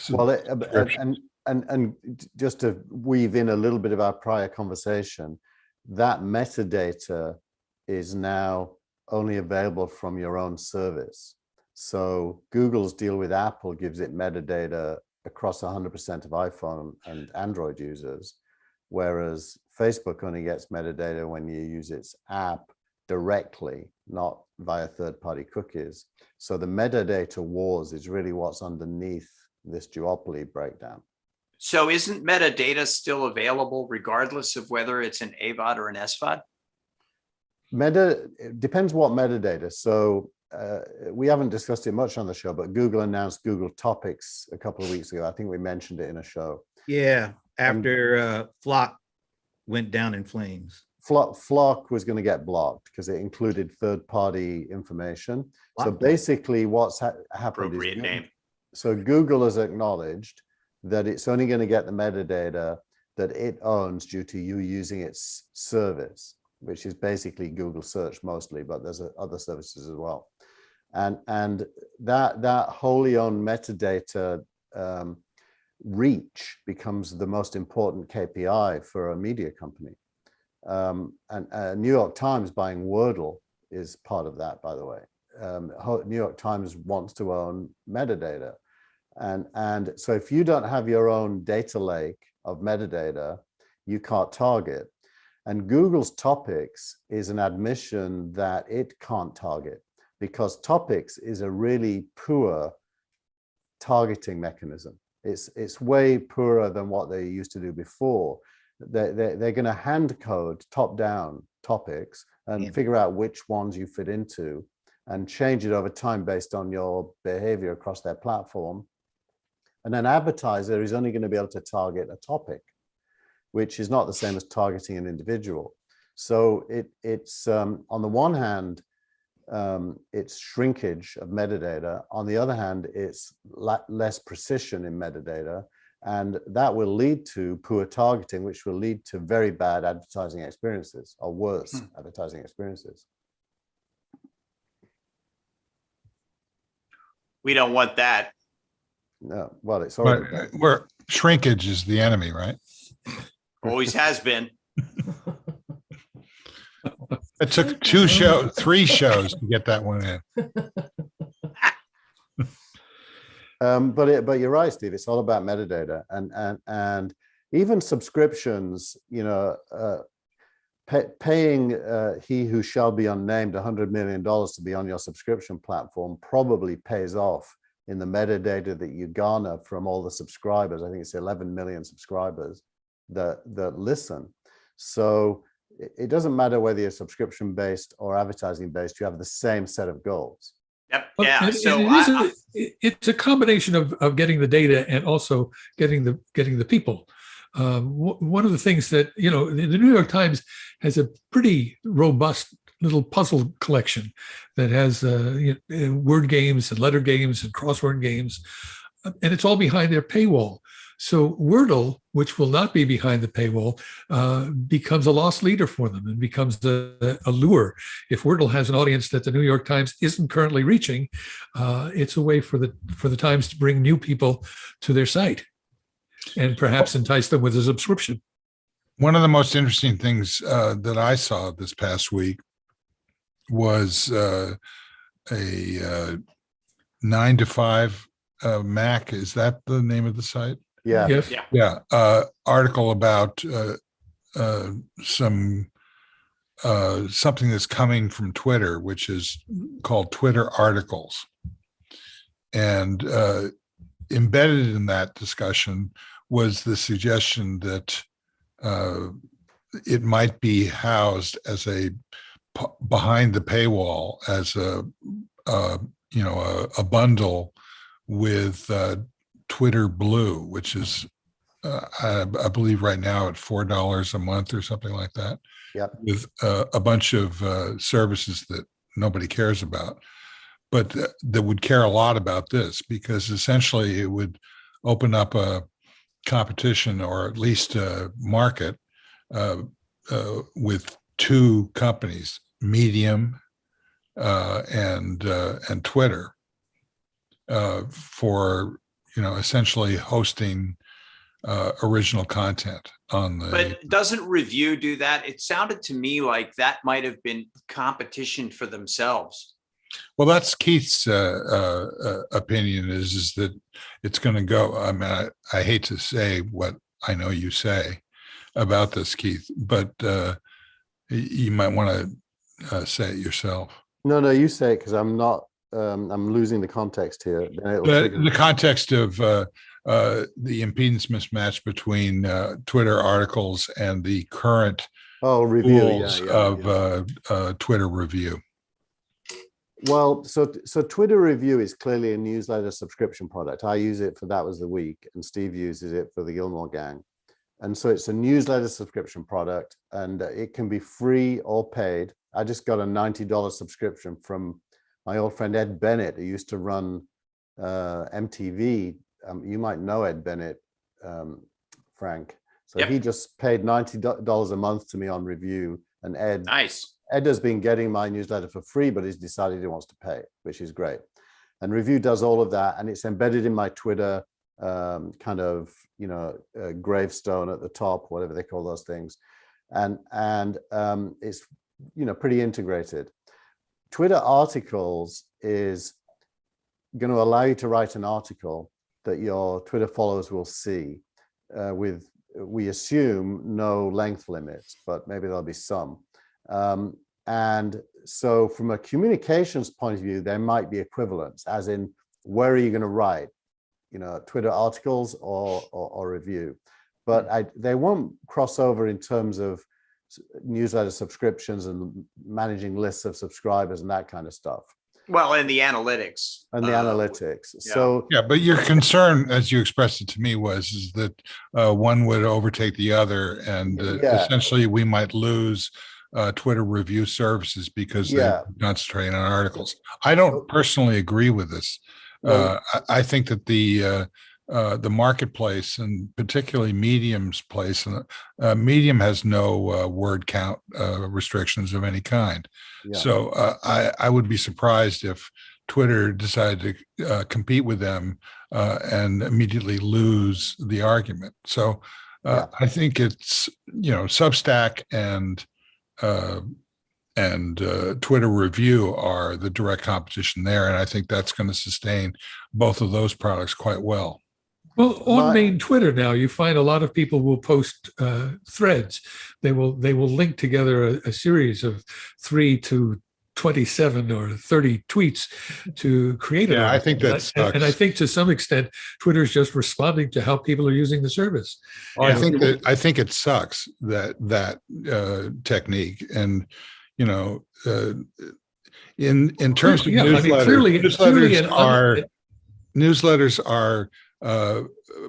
Well, subscription. and just to weave in a little bit of our prior conversation, that metadata is now only available from your own service. So Google's deal with Apple gives it metadata across 100% of iPhone and Android users, whereas Facebook only gets metadata when you use its app directly, not via third-party cookies. So the metadata wars is really what's underneath this duopoly breakdown. So isn't metadata still available regardless of whether it's an AVOD or an SVOD? It depends what metadata. So we haven't discussed it much on the show, but Google announced Google Topics a couple of weeks ago. I think we mentioned it in a show. Yeah, after Flock went down in flames. Flock was going to get blocked because it included third-party information. So basically what's happened Appropriate is, name. so Google has acknowledged that it's only going to get the metadata that it owns due to you using its service, which is basically Google search mostly, but there's other services as well. And that wholly owned metadata reach becomes the most important KPI for a media company. And New York Times buying Wordle is part of that, by the way. New York Times wants to own metadata. And so if you don't have your own data lake of metadata, you can't target. And Google's Topics is an admission that it can't target, because Topics is a really poor targeting mechanism. It's way poorer than what they used to do before. They're going to hand code top-down topics and figure out which ones you fit into and change it over time based on your behavior across their platform. And an advertiser is only going to be able to target a topic, which is not the same as targeting an individual. So it's on the one hand, it's shrinkage of metadata. On the other hand, it's less precision in metadata. And that will lead to poor targeting, which will lead to very bad advertising experiences or worse advertising experiences. We don't want that. No, well, it's But already done. where shrinkage is the enemy, right? Always has been. It took 3 shows to get that one in. But you're right, Steve. It's all about metadata, and even subscriptions. Paying he who shall be unnamed $100 million to be on your subscription platform probably pays off in the metadata that you garner from all the subscribers. I think it's 11 million subscribers that listen. So it doesn't matter whether you're subscription based or advertising based. You have the same set of goals. Yep. Well, Yeah. and So it's a combination of getting the data and also getting the people. One of the things that, the New York Times has a pretty robust little puzzle collection that has word games and letter games and crossword games, and it's all behind their paywall. So Wordle, which will not be behind the paywall, becomes a lost leader for them and becomes a lure. If Wordle has an audience that the New York Times isn't currently reaching, it's a way for the Times to bring new people to their site and perhaps entice them with a subscription. One of the most interesting things that I saw this past week was a 9 to 5 Mac. Is that the name of the site? Yeah. Yes. yeah. Yeah. Article about something that's coming from Twitter, which is called Twitter articles. And embedded in that discussion was the suggestion that it might be housed as behind the paywall as a bundle with Twitter Blue, which is I believe right now at $4 a month or something like that. Yep. With a bunch of services that nobody cares about, but that would care a lot about this, because essentially it would open up a competition, or at least a market, with 2 companies, Medium and Twitter, for essentially hosting original content on the. But doesn't Review do that? It sounded to me like that might have been competition for themselves. Well, that's Keith's opinion is that it's going to go. I mean, I hate to say what I know you say about this, Keith, but you might want to say it yourself. No, you say it, because I'm not. I'm losing the context here. The context of the impedance mismatch between Twitter articles and the current review rules of Twitter Review. Well, so Twitter Review is clearly a newsletter subscription product. I use it for That Was the Week, and Steve uses it for the Gillmor Gang. And so it's a newsletter subscription product, and it can be free or paid. I just got a $90 subscription from my old friend Ed Bennett, who used to run MTV. You might know Ed Bennett, Frank. So Yep. He just paid $90 a month to me on Review, and Nice. Ed has been getting my newsletter for free, but he's decided he wants to pay, which is great. And Review does all of that, and it's embedded in my Twitter gravestone at the top, whatever they call those things, and it's pretty integrated. Twitter articles is going to allow you to write an article that your Twitter followers will see, with, we assume, no length limits, but maybe there'll be some. And so from a communications point of view, there might be equivalents, as in, where are you going to write, Twitter articles or Review? But they won't cross over in terms of newsletter subscriptions and managing lists of subscribers and that kind of stuff. Well, and the analytics. Analytics. Yeah. So Yeah, but your concern, as you expressed it to me, is that one would overtake the other, and essentially we might lose Twitter Review services because they concentrate on articles. I don't personally agree with this. I think that the marketplace, and particularly Medium's place, and Medium has no word count restrictions of any kind. Yeah. So I would be surprised if Twitter decided to compete with them and immediately lose the argument. So I think it's, Substack and Twitter Review are the direct competition there. And I think that's going to sustain both of those products quite well. Well, on main Twitter now, you find a lot of people will post threads. They will link together a series of 3 to 27 or 30 tweets to create an article. I think that sucks. And I think to some extent, Twitter is just responding to how people are using the service. I think it sucks that technique. And in terms of newsletters, newsletters are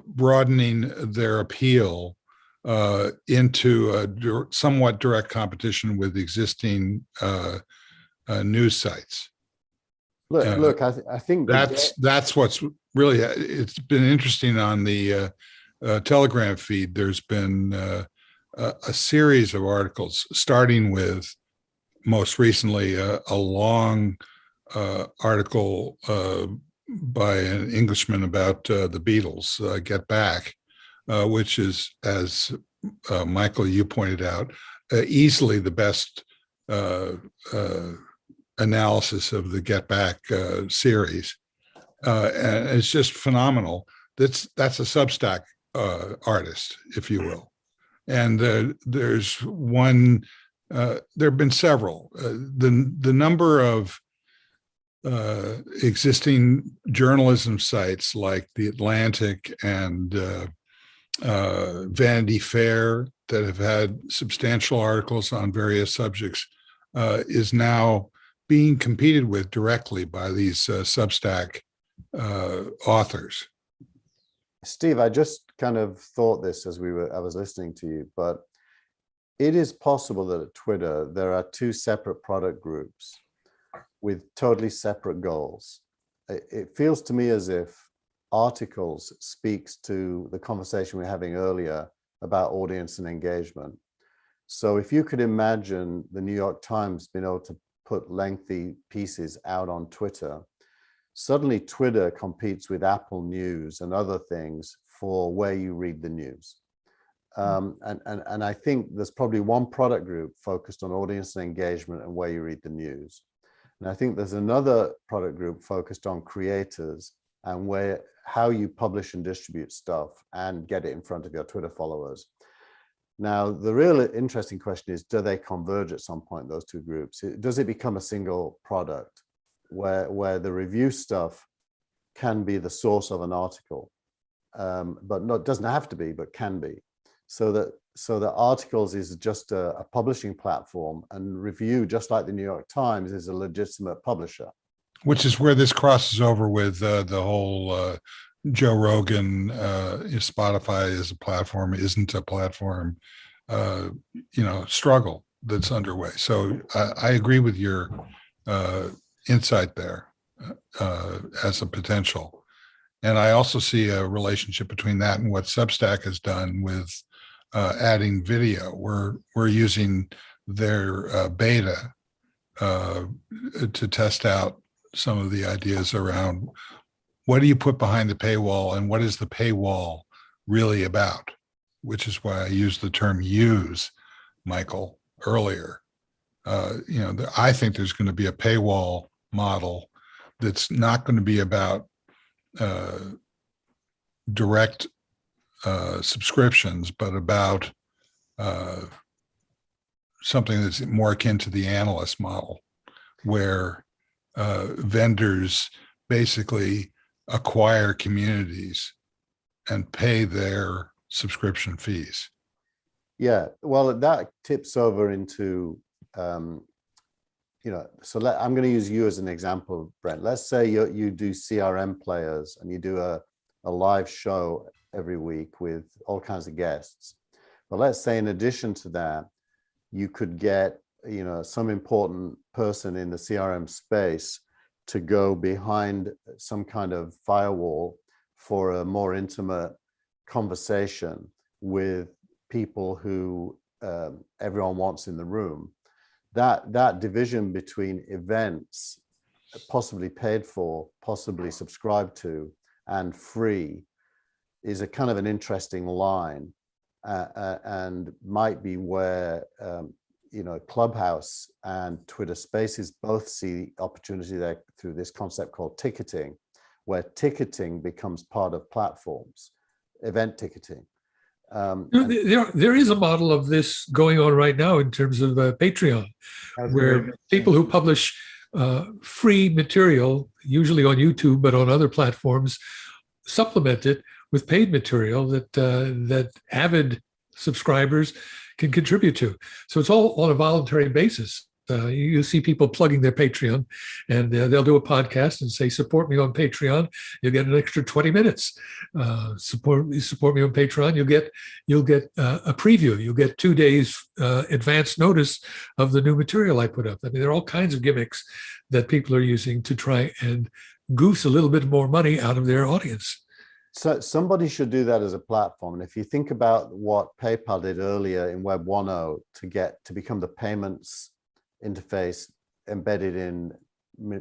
broadening their appeal into a somewhat direct competition with existing news sites. Look, I think that's what's really, it's been interesting on the Telegram feed. There's been a series of articles, starting with most recently a long article by an Englishman about the Beatles, Get Back, which is, as Michael, you pointed out, easily the best analysis of the Get Back series. And it's just phenomenal. That's a Substack artist, if you will. And there's one, there have been several. The number of existing journalism sites like The Atlantic and Vanity Fair that have had substantial articles on various subjects is now being competed with directly by these Substack authors. Steve, I just kind of thought this as I was listening to you, but it is possible that at Twitter, there are 2 separate product groups with totally separate goals. It feels to me as if articles speaks to the conversation we were having earlier about audience and engagement. So if you could imagine the New York Times being able to put lengthy pieces out on Twitter, suddenly Twitter competes with Apple News and other things for where you read the news. And I think there's probably one product group focused on audience and engagement and where you read the news. And I think there's another product group focused on creators and how you publish and distribute stuff and get it in front of your Twitter followers. Now, the real interesting question is, do they converge at some point, those 2 groups? Does it become a single product where the review stuff can be the source of an article, but not, doesn't have to be, but can be. So that articles is just a publishing platform, and review, just like the New York Times, is a legitimate publisher. Which is where this crosses over with the whole Joe Rogan, Spotify is a platform, isn't a platform, struggle that's underway. So I agree with your insight there as a potential. And I also see a relationship between that and what Substack has done with adding video. We're using their beta to test out some of the ideas around what do you put behind the paywall and what is the paywall really about, which is why I used the term use, Michael, earlier. I think there's going to be a paywall model that's not going to be about direct subscriptions, but about something that's more akin to the analyst model, where vendors basically acquire communities and pay their subscription fees. Yeah, well, that tips over into, I'm going to use you as an example, Brent. Let's say you do CRM players and you do a live show every week with all kinds of guests. But let's say in addition to that, you could get, some important person in the CRM space to go behind some kind of firewall for a more intimate conversation with people who everyone wants in the room. That division between events possibly paid for, possibly subscribed to, and free is a kind of an interesting line, and might be where Clubhouse and Twitter Spaces both see opportunity there through this concept called ticketing, where ticketing becomes part of platforms, event ticketing. There is a model of this going on right now in terms of Patreon, where people who publish free material, usually on YouTube, but on other platforms, supplement it with paid material that avid subscribers can contribute to. So it's all on a voluntary basis. You see people plugging their Patreon, and they'll do a podcast and say, support me on Patreon. You'll get an extra 20 minutes. Support me on Patreon. You'll get a preview. You'll get 2 days advance notice of the new material I put up. I mean, there are all kinds of gimmicks that people are using to try and goose a little bit more money out of their audience. So somebody should do that as a platform. And if you think about what PayPal did earlier in Web 1.0 to become the payments interface embedded in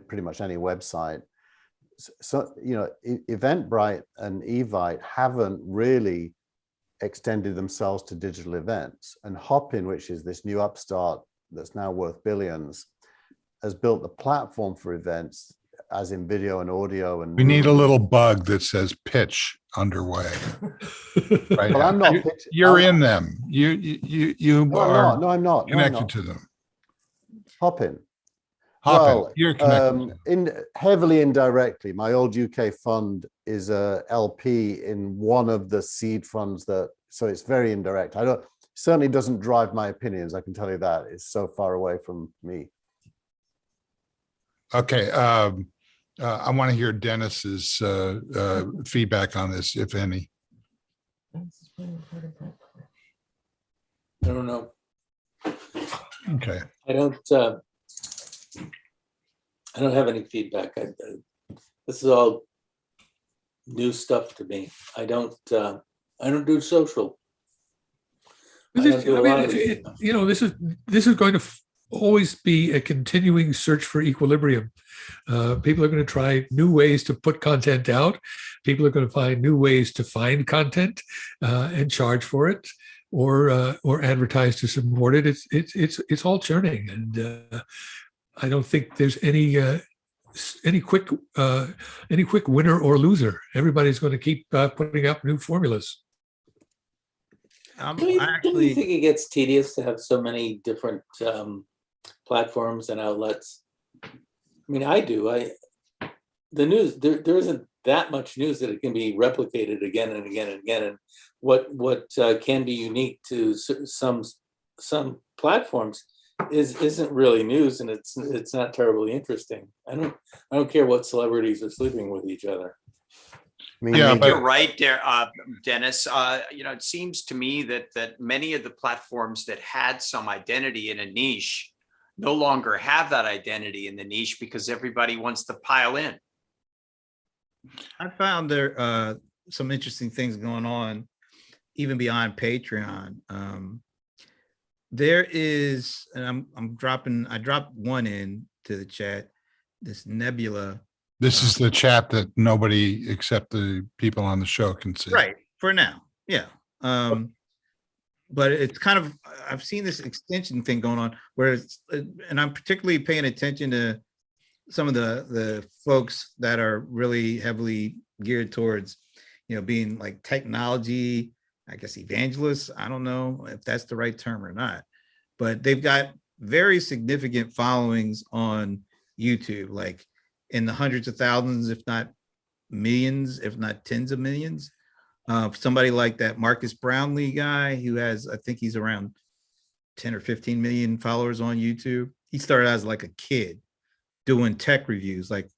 pretty much any website. So, Eventbrite and Evite haven't really extended themselves to digital events. And Hopin, which is this new upstart that's now worth billions, has built the platform for events, as in video and audio. And we need a little bug that says pitch underway. Right. Well, I'm not. You're in them. You are. No, I'm not. Connected to them. Hopin. Well, you're connected. Heavily indirectly. My old UK fund is a LP in one of the seed funds so it's very indirect. Certainly doesn't drive my opinions. I can tell you that. It's so far away from me. Okay. I want to hear Dennis's feedback on this, if any. I don't know. Okay. I don't have any feedback. This is all new stuff to me. I don't do social. This is going to always be a continuing search for equilibrium. People are going to try new ways to put content out. People are going to find new ways to find content and charge for it, or advertise to support it. It's all churning, and I don't think there's any quick winner or loser. Everybody's going to keep putting up new formulas. Don't you think it gets tedious to have so many different platforms and outlets? I mean, I do. The news, there isn't that much news that it can be replicated again and again and again. And what can be unique to some platforms isn't really news, and it's not terribly interesting. I don't care what celebrities are sleeping with each other. I think you're right there, Dennis. It seems to me that many of the platforms that had some identity in a niche no longer have that identity in the niche because everybody wants to pile in. I found there some interesting things going on, even beyond Patreon. There is, and I dropped one in to the chat, this Nebula. This is the chat that nobody except the people on the show can see. Right, for now, yeah. But it's kind of, I've seen this extension thing going on where and I'm particularly paying attention to some of the folks that are really heavily geared towards, being like technology, I guess, evangelists. I don't know if that's the right term or not, but they've got very significant followings on YouTube, like in the hundreds of thousands, if not millions, if not tens of millions. Somebody like that Marcus Brownlee guy who has, I think he's around 10 or 15 million followers on YouTube. He started as like a kid doing tech reviews, like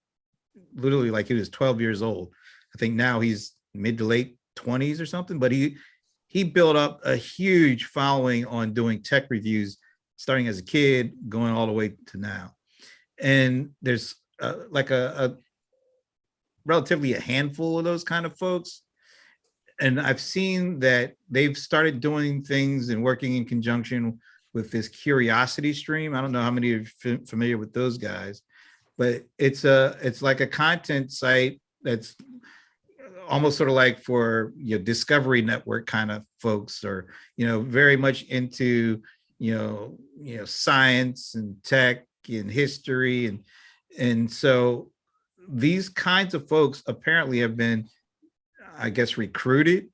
literally like he was 12 years old. I think now he's mid to late 20s or something, but he built up a huge following on doing tech reviews, starting as a kid, going all the way to now. And there's like a relatively a handful of those kind of folks. And I've seen that they've started doing things and working in conjunction with this Curiosity Stream. I don't know how many are familiar with those guys, but it's like a content site that's almost sort of like for Discovery Network kind of folks, or very much into science and tech and history, and so these kinds of folks apparently have been, I guess, recruited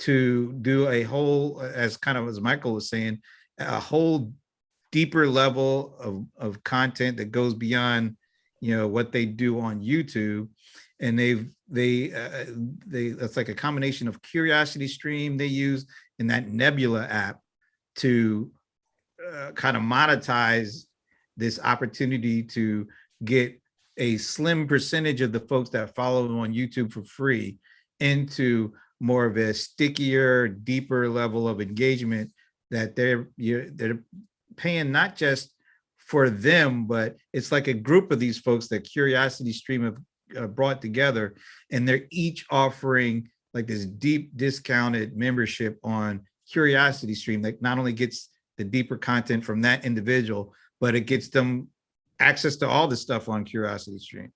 to do a whole, as Michael was saying, a whole deeper level of content that goes beyond what they do on YouTube. And that's like a combination of Curiosity Stream they use in that Nebula app to kind of monetize this opportunity to get a slim percentage of the folks that follow them on YouTube for free into more of a stickier, deeper level of engagement that they're paying not just for them, but it's like a group of these folks that Curiosity Stream have brought together, and they're each offering like this deep discounted membership on Curiosity Stream that not only gets the deeper content from that individual, but it gets them access to all the stuff on Curiosity Stream.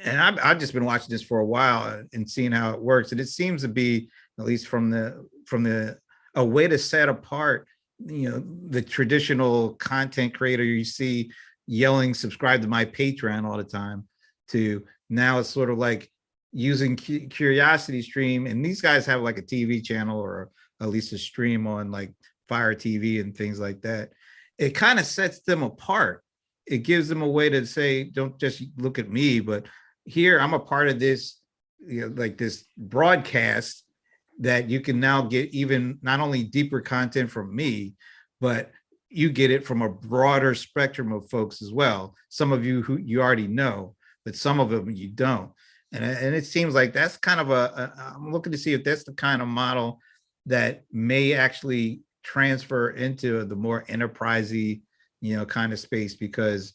And I've just been watching this for a while and seeing how it works. And it seems to be, at least from a way to set apart, the traditional content creator you see yelling, subscribe to my Patreon all the time, to now it's sort of like using Curiosity Stream. And these guys have like a TV channel, or at least a stream on like Fire TV and things like that. It kind of sets them apart. It gives them a way to say, don't just look at me, but here I'm a part of this, like this broadcast that you can now get even not only deeper content from me, but you get it from a broader spectrum of folks as well. Some of you who you already know, but some of them you don't. And it seems like that's kind of I'm looking to see if that's the kind of model that may actually transfer into the more enterprisey, kind of space, because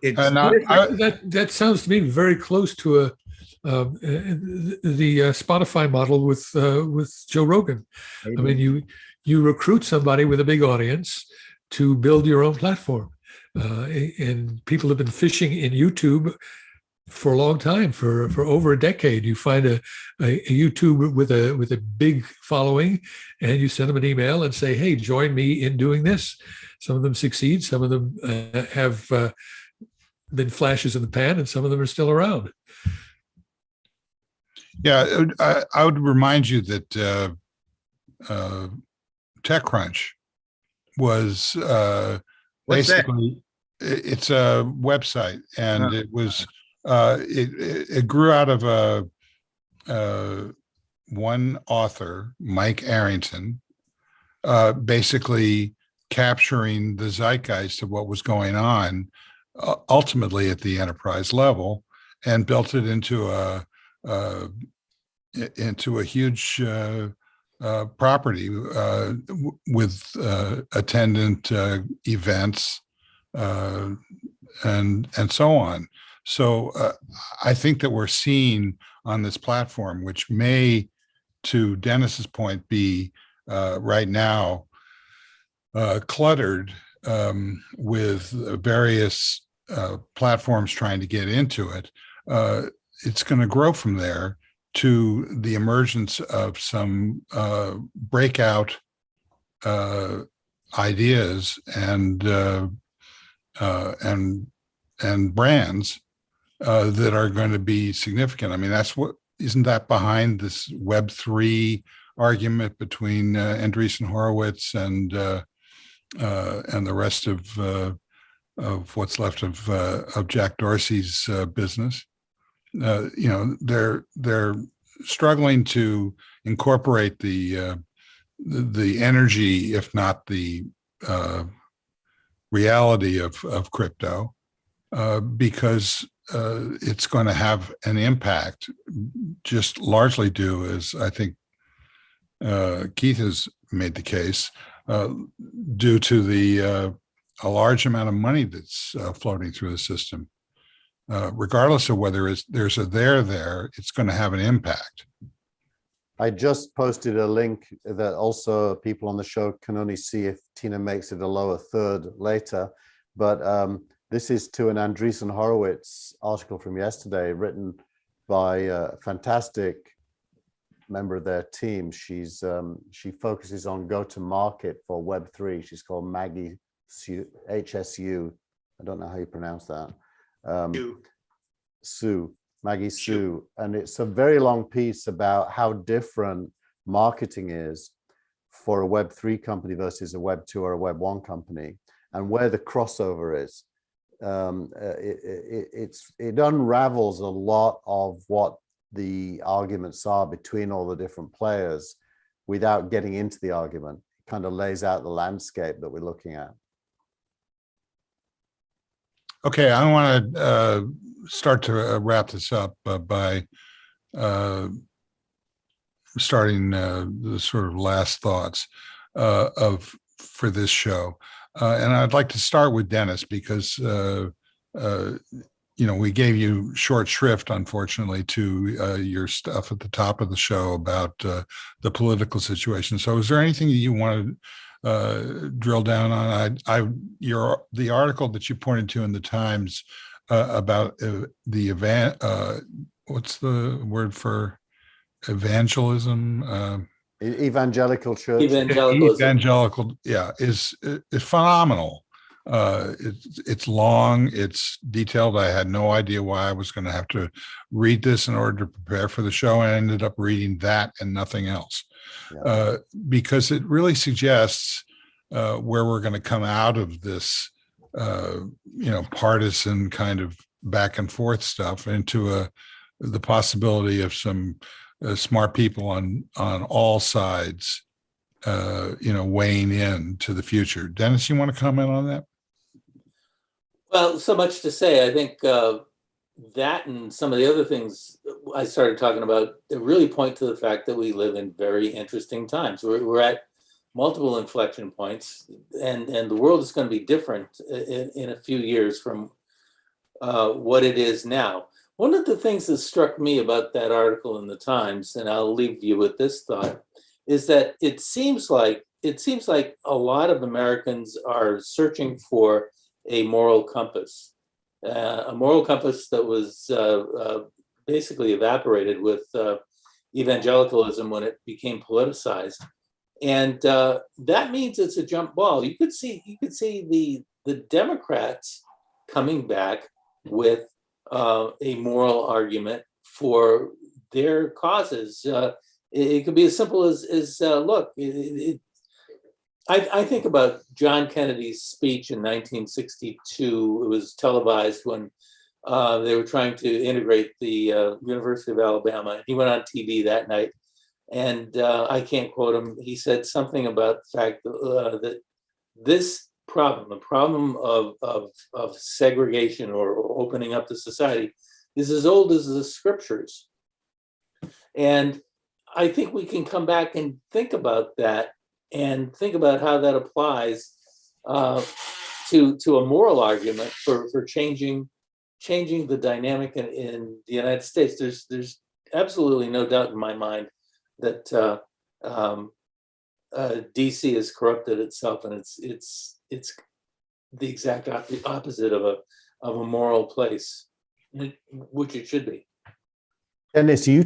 it's that sounds to me very close to the Spotify model with Joe Rogan. Maybe. I mean, you recruit somebody with a big audience to build your own platform, and people have been fishing in YouTube for a long time, for over a decade. You find a YouTube with a big following, and you send them an email and say, "Hey, join me in doing this." Some of them succeed, some of them have been flashes in the pan, and some of them are still around. Yeah, I would remind you that TechCrunch was basically it's a website, and it was it grew out of one author, Mike Arrington, basically capturing the zeitgeist of what was going on ultimately at the enterprise level, and built it into a huge property with attendant events and so on. So I think that we're seeing on this platform, which may, to Dennis's point, be right now cluttered with various platforms trying to get into it. It's going to grow from there to the emergence of some breakout ideas and brands that are going to be significant. I mean, isn't that behind this Web3 argument between Andreessen Horowitz and the rest of what's left of Jack Dorsey's business? They're struggling to incorporate the energy, if not the reality of crypto, because it's going to have an impact, just largely due, as I think Keith has made the case, due to a large amount of money that's floating through the system. Regardless of whether there's a there, it's going to have an impact. I just posted a link that also people on the show can only see if Tina makes it a lower third later. But This is to an Andreessen Horowitz article from yesterday, written by a fantastic member of their team. she focuses on go-to-market for Web3. She's called Maggie HSU. I don't know how you pronounce that. Maggie Sue. And it's a very long piece about how different marketing is for a Web3 company versus a Web2 or a Web1 company, and where the crossover is. It unravels a lot of what the arguments are between all the different players without getting into the argument. It kind of lays out the landscape that we're looking at. Okay, I want to start to wrap this up by starting the sort of last thoughts for this show. And I'd like to start with Dennis, because we gave you short shrift, unfortunately, to your stuff at the top of the show about the political situation. So is there anything that you want to drill down on? The article that you pointed to in the Times about the event, what's the word for evangelism? Evangelical church. Evangelicalism. Is phenomenal. It's long, it's detailed. I had no idea why I was going to have to read this in order to prepare for the show. I ended up reading that and nothing else, because it really suggests where we're going to come out of this, partisan kind of back and forth stuff into the possibility of some smart people on all sides, weighing in to the future. Dennis, you want to comment on that? Well, so much to say. I think that and some of the other things I started talking about really point to the fact that we live in very interesting times. We're at multiple inflection points, and the world is going to be different in a few years from what it is now. One of the things that struck me about that article in the Times, and I'll leave you with this thought, is that it seems like a lot of Americans are searching for a moral compass that was basically evaporated with evangelicalism when it became politicized, and that means it's a jump ball. You could see the Democrats coming back with a moral argument for their causes. It could be as simple as look. I think about John Kennedy's speech in 1962. It was televised when they were trying to integrate the University of Alabama. He went on TV that night, and I can't quote him. He said something about the fact that this problem, the problem of segregation or opening up to society, is as old as the scriptures. And I think we can come back and think about that and think about how that applies to a moral argument for changing the dynamic in the United States. There's absolutely no doubt in my mind that DC has corrupted itself, and it's the exact opposite of a moral place, which it should be. Dennis, you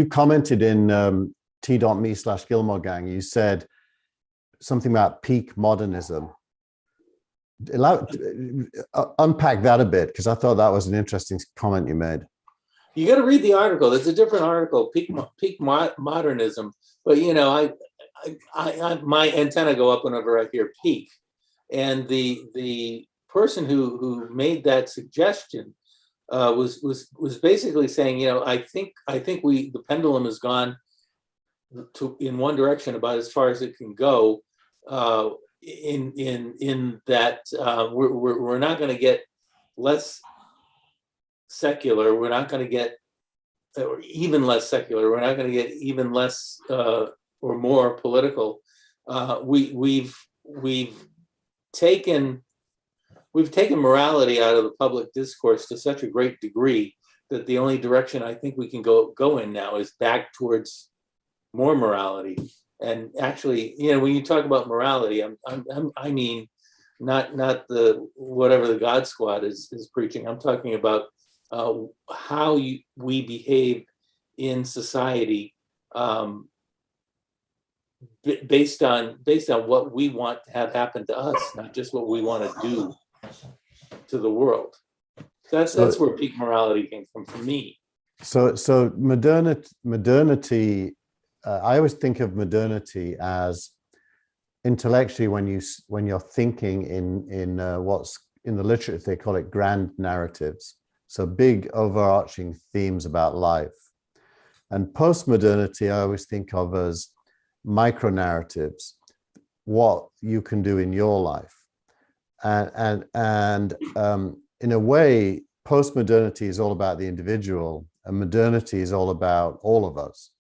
commented in t.me/Gillmor gang. You said something about peak modernism. Unpack that a bit, because I thought that was an interesting comment you made. You got to read the article. It's a different article, peak modernism. But I my antenna go up whenever I hear peak, and the person who made that suggestion was basically saying, I think the pendulum has gone in one direction about as far as it can go. In that we're not going to get less secular. We're not going to get or even less secular. We're not going to get even less or more political. We've taken morality out of the public discourse to such a great degree that the only direction I think we can go in now is back towards more morality. And actually, when you talk about morality, I mean not the whatever the God Squad is preaching. I'm talking about how we behave in society based on what we want to have happen to us, not just what we want to do to the world. That's where peak morality came from for me. So modernity. I always think of modernity as intellectually when you're thinking in what's in the literature they call it grand narratives. So big overarching themes about life. And postmodernity I always think of as micro narratives, what you can do in your life, and in a way, postmodernity is all about the individual, and modernity is all about all of us.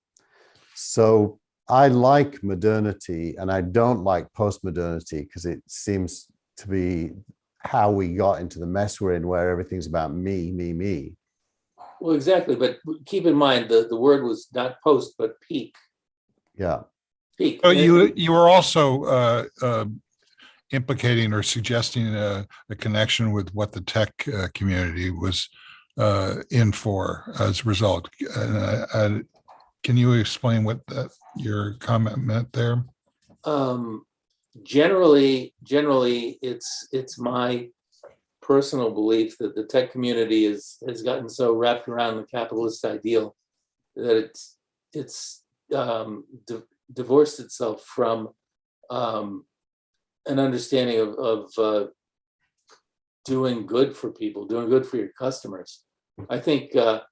So I like modernity, and I don't like postmodernity because it seems to be how we got into the mess we're in, where everything's about me, me, me. Well, exactly, but keep in mind the word was not post, but peak. Yeah. Peak. Oh, you were also implicating or suggesting a connection with what the tech community was in for as a result. Can you explain what your comment meant there? Generally, it's my personal belief that the tech community has gotten so wrapped around the capitalist ideal that it's divorced itself from an understanding of doing good for people, doing good for your customers. I think there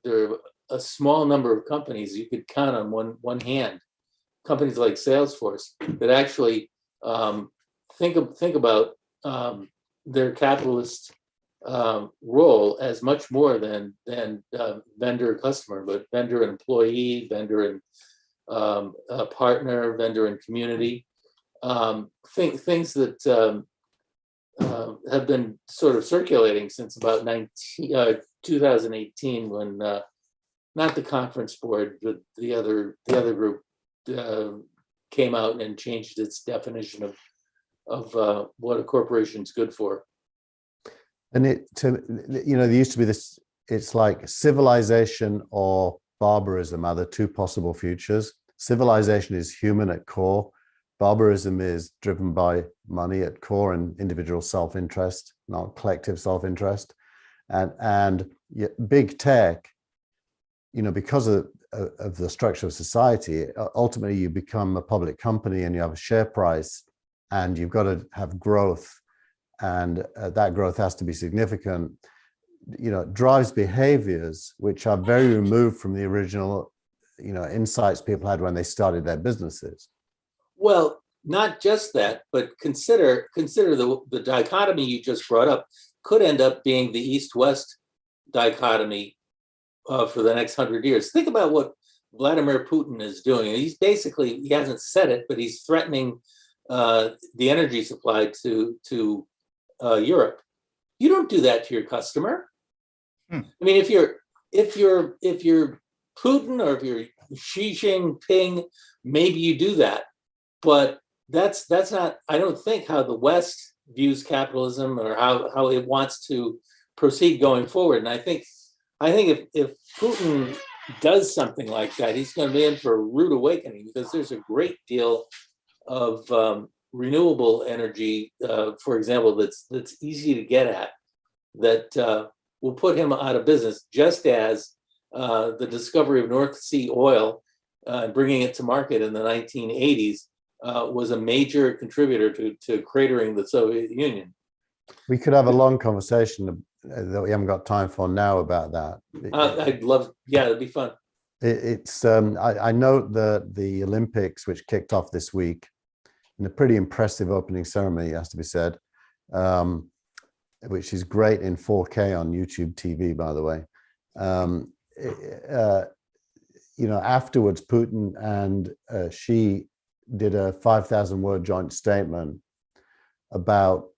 are a small number of companies you could count on one hand, companies like Salesforce, that actually think about their capitalist role as much more than vendor customer, but vendor and employee, vendor and partner, vendor and community. Things that have been sort of circulating since about 2018, when not the conference board, but the other group came out and changed its definition of what a corporation's good for. And there used to be this, it's like civilization or barbarism are the two possible futures. Civilization is human at core. Barbarism is driven by money at core and individual self-interest, not collective self-interest. And big tech, because of the structure of society, ultimately you become a public company and you have a share price, and you've got to have growth, and that growth has to be significant. Drives behaviors which are very removed from the original, insights people had when they started their businesses. Well, not just that, but consider the dichotomy you just brought up could end up being the East-West dichotomy for the next 100 years. Think about what Vladimir Putin is doing. He hasn't said it, but he's threatening the energy supply to Europe. You don't do that to your customer. I mean, if you're Putin or if you're Xi Jinping, maybe you do that. But that's not, I don't think, how the West views capitalism or how it wants to proceed going forward. And I think if Putin does something like that, he's going to be in for a rude awakening, because there's a great deal of renewable energy, for example, that's easy to get at, that will put him out of business, just as the discovery of North Sea oil and bringing it to market in the 1980s was a major contributor to cratering the Soviet Union. We could have a long conversation that we haven't got time for now about that. I'd love, it'd be fun. I note the Olympics, which kicked off this week, in a pretty impressive opening ceremony, has to be said, which is great in 4K on YouTube TV, by the way. Afterwards, Putin and Xi did a 5,000-word joint statement about,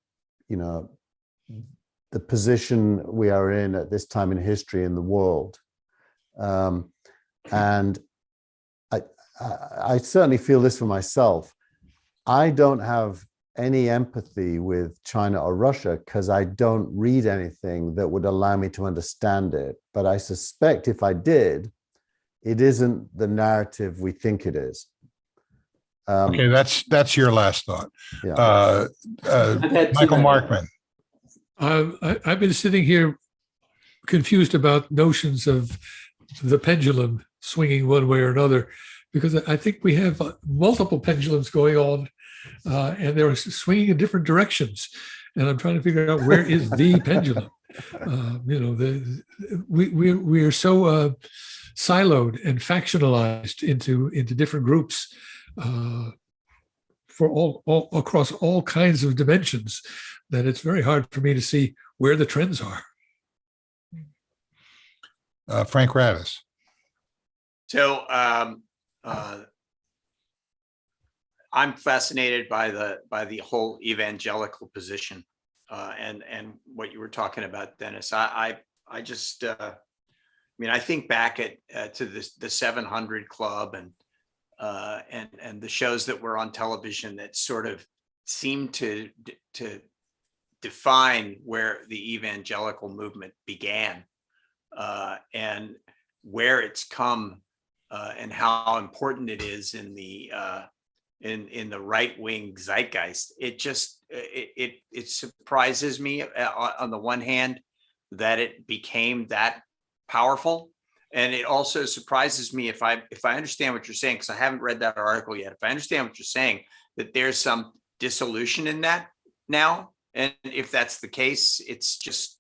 the position we are in at this time in history in the world. And I certainly feel this for myself. I don't have any empathy with China or Russia because I don't read anything that would allow me to understand it. But I suspect if I did, it isn't the narrative we think it is. Okay, that's your last thought. Yeah. I've had too Michael many. Markman. I've been sitting here confused about notions of the pendulum swinging one way or another, because I think we have multiple pendulums going on, and they're swinging in different directions. And I'm trying to figure out where is the pendulum. We are so siloed and factionalized into different groups for all across all kinds of dimensions that it's very hard for me to see where the trends are. Frank Radis. So I'm fascinated by the whole evangelical position and what you were talking about, Dennis. I just I think back to the 700 Club and the shows that were on television that sort of seemed to define where the evangelical movement began and where it's come and how important it is in the right-wing zeitgeist. It surprises me on the one hand that it became that powerful. And it also surprises me if I understand what you're saying, because I haven't read that article yet. If I understand what you're saying, that there's some dissolution in that now. And if that's the case, it's just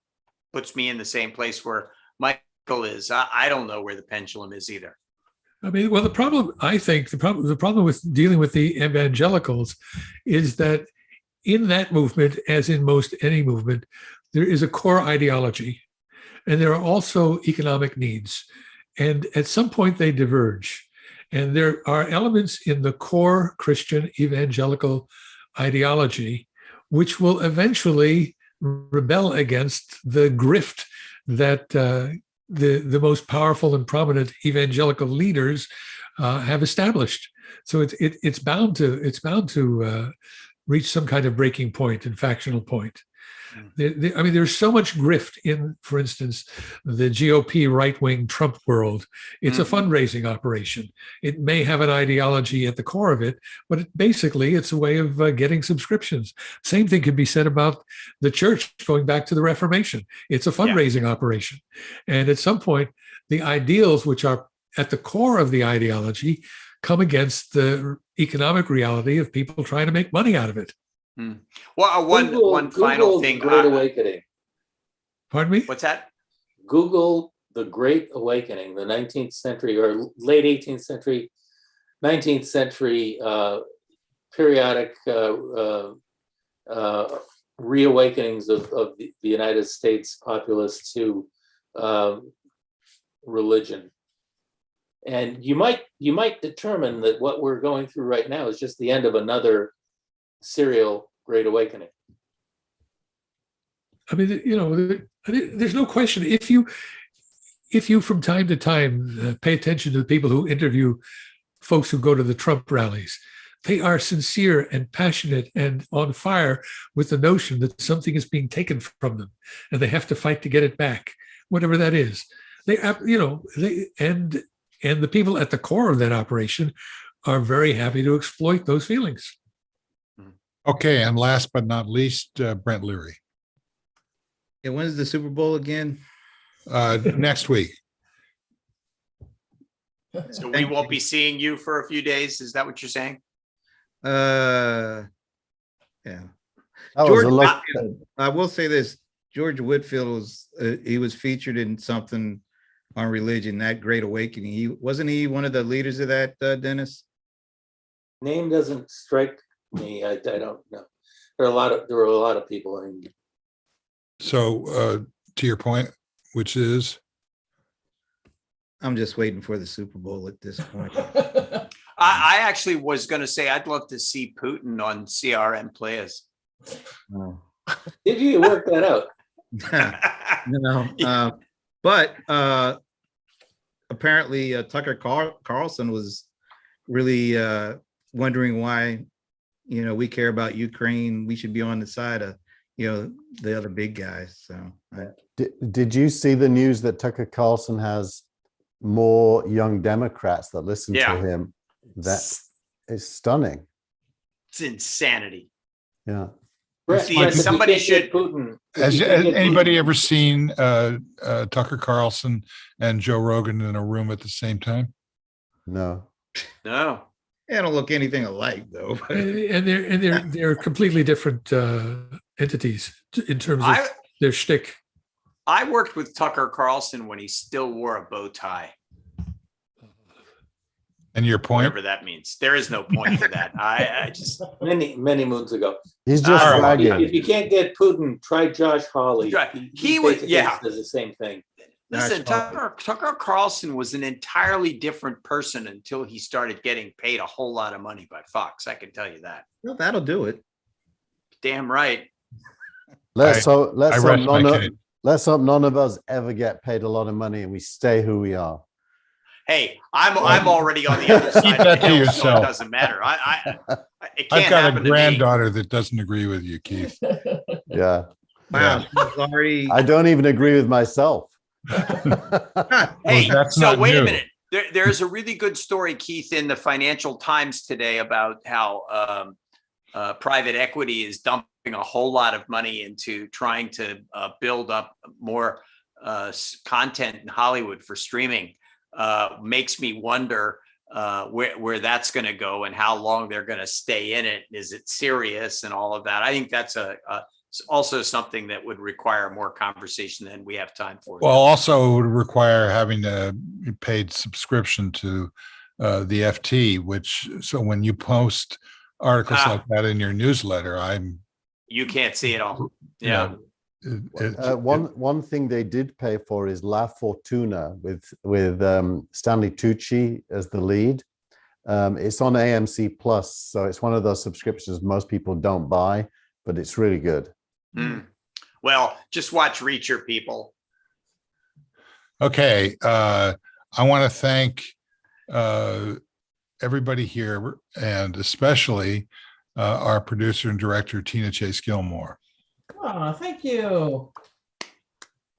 puts me in the same place where Michael is. I don't know where the pendulum is either. I mean, well, the problem with dealing with the evangelicals is that in that movement, as in most any movement, there is a core ideology, and there are also economic needs. And at some point they diverge. And there are elements in the core Christian evangelical ideology which will eventually rebel against the grift that the most powerful and prominent evangelical leaders have established. So it's bound to reach some kind of breaking point and factional point. There's so much grift in, for instance, the GOP right-wing Trump world. It's a fundraising operation. It may have an ideology at the core of it, but it's a way of getting subscriptions. Same thing could be said about the church going back to the Reformation. It's a fundraising operation. And at some point, the ideals which are at the core of the ideology come against the economic reality of people trying to make money out of it. Well, one final thing. Great Awakening. Pardon me? What's that? Google the Great Awakening, the 19th century or late 18th century, 19th century periodic reawakenings of the United States populace to religion. And you might determine that what we're going through right now is just the end of another serial Great Awakening. I mean, there's no question. If you from time to time pay attention to the people who interview folks who go to the Trump rallies, they are sincere and passionate and on fire with the notion that something is being taken from them and they have to fight to get it back, whatever that is. And the people at the core of that operation are very happy to exploit those feelings. Okay, and last but not least, Brent Leary. And when's the Super Bowl again? Next week. So we won't be seeing you for a few days. Is that what you're saying? Yeah. George, I will say this: George Whitfield was featured in something on religion, that Great Awakening. He wasn't one of the leaders of that, Dennis? Name doesn't strike me. I don't know. There were a lot of people. So to your point, which is? I'm just waiting for the Super Bowl at this point. I actually was going to say I'd love to see Putin on CRN Players. Oh. Did you work that out? But apparently Tucker Carlson was really wondering why, we care about Ukraine. We should be on the side of, the other big guys. So Did you see the news that Tucker Carlson has more young Democrats that listen Yeah. to him? That is stunning. It's insanity. Yeah. Brett, See, Brett, if you somebody can't get should- Putin. if Has you can't get anybody Putin- ever seen Tucker Carlson and Joe Rogan in a room at the same time? No. No. they don't look anything alike, though. And they're completely different entities in terms of I their shtick. I worked with Tucker Carlson when he still wore a bow tie, And your point? whatever that means. There is no point to that. I just many moons ago. He's just All right. bragging. If you can't get Putin, try Josh Hawley. Right. He was- basically yeah. does the same thing. listen. That's Tucker Carlson was an entirely different person until he started getting paid a whole lot of money by Fox. I can tell you that. Well, that'll do it. Damn right. Let's hope I rest my case. let's hope none of us ever get paid a lot of money and we stay who we are. Hey, I'm already on the other side of that the to hill, so yourself. it doesn't matter. It can't I've got happen a to me. granddaughter that doesn't agree with you, Keith. Yeah. Wow, she's already. I don't even agree with myself. Hey, that's so not wait new. a minute. There's a really good story, Keith, in the Financial Times today about how private equity is dumping a whole lot of money into trying to build up more content in Hollywood for streaming. Makes me wonder where that's going to go and how long they're going to stay in it. Is it serious and all of that? I think that's also something that would require more conversation than we have time for. Well, also it would require having a paid subscription to the FT, which, so when you post articles like that in your newsletter, You can't see it all. you Yeah. know, One thing they did pay for is La Fortuna with Stanley Tucci as the lead. It's on AMC Plus, so it's one of those subscriptions most people don't buy, but it's really good. Well, just watch Reacher, people. Okay, I want to thank everybody here, and especially our producer and director, Tina Chase Gillmor. Oh, thank you.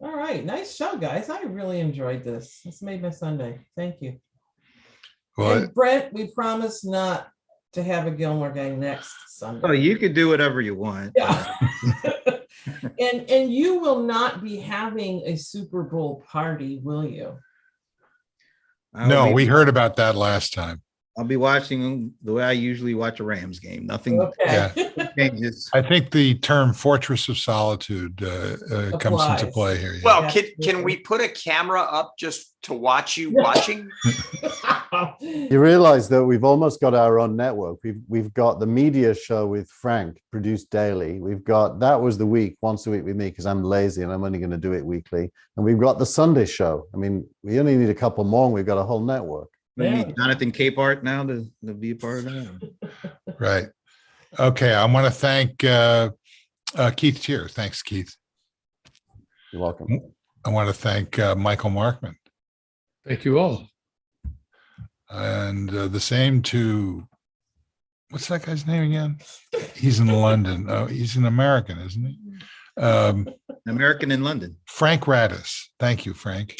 All right, nice show, guys. I really enjoyed this. This made my Sunday. Thank you. Well, And Brent, we promise not to have a Gilmore Gang next Sunday. Oh, you could do whatever you want. Yeah. And you will not be having a Super Bowl party, will you? no, we heard about that last time. I'll be watching them the way I usually watch a Rams game. Nothing Okay. changes. I think the term "fortress of solitude" comes into Applies. play here. yeah. Well, Yeah. can we put a camera up just to watch you watching? You realize that we've almost got our own network. We've got the media show with Frank, produced daily. We've got, that was the week, once a week with me, because I'm lazy and I'm only going to do it weekly. And we've got the Sunday show. I mean, we only need a couple more and we've got a whole network. We Yeah. need Jonathan Capehart now to be a part of that. Right. Okay. I want to thank Keith Tier. Thanks, Keith. You're welcome. I want to thank Michael Markman, Thank you all. and the same to, what's that guy's name again? He's in London. Oh, he's an American, isn't he? American in London. Frank Radis. Thank you, Frank.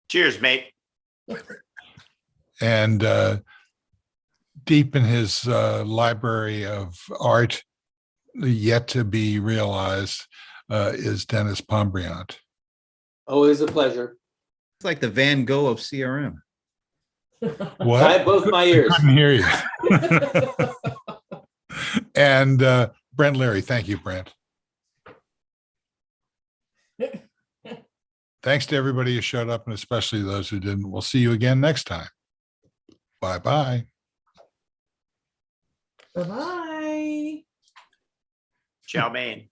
Cheers, mate. And deep in his library of art, yet to be realized, is Dennis Pombriant. Always a pleasure. It's like the Van Gogh of CRM. What? I have both my ears. Couldn't hear you. And Brent Leary. Thank you, Brent. Thanks to everybody who showed up, and especially those who didn't. We'll see you again next time. Bye-bye. Bye-bye. Ciao, man.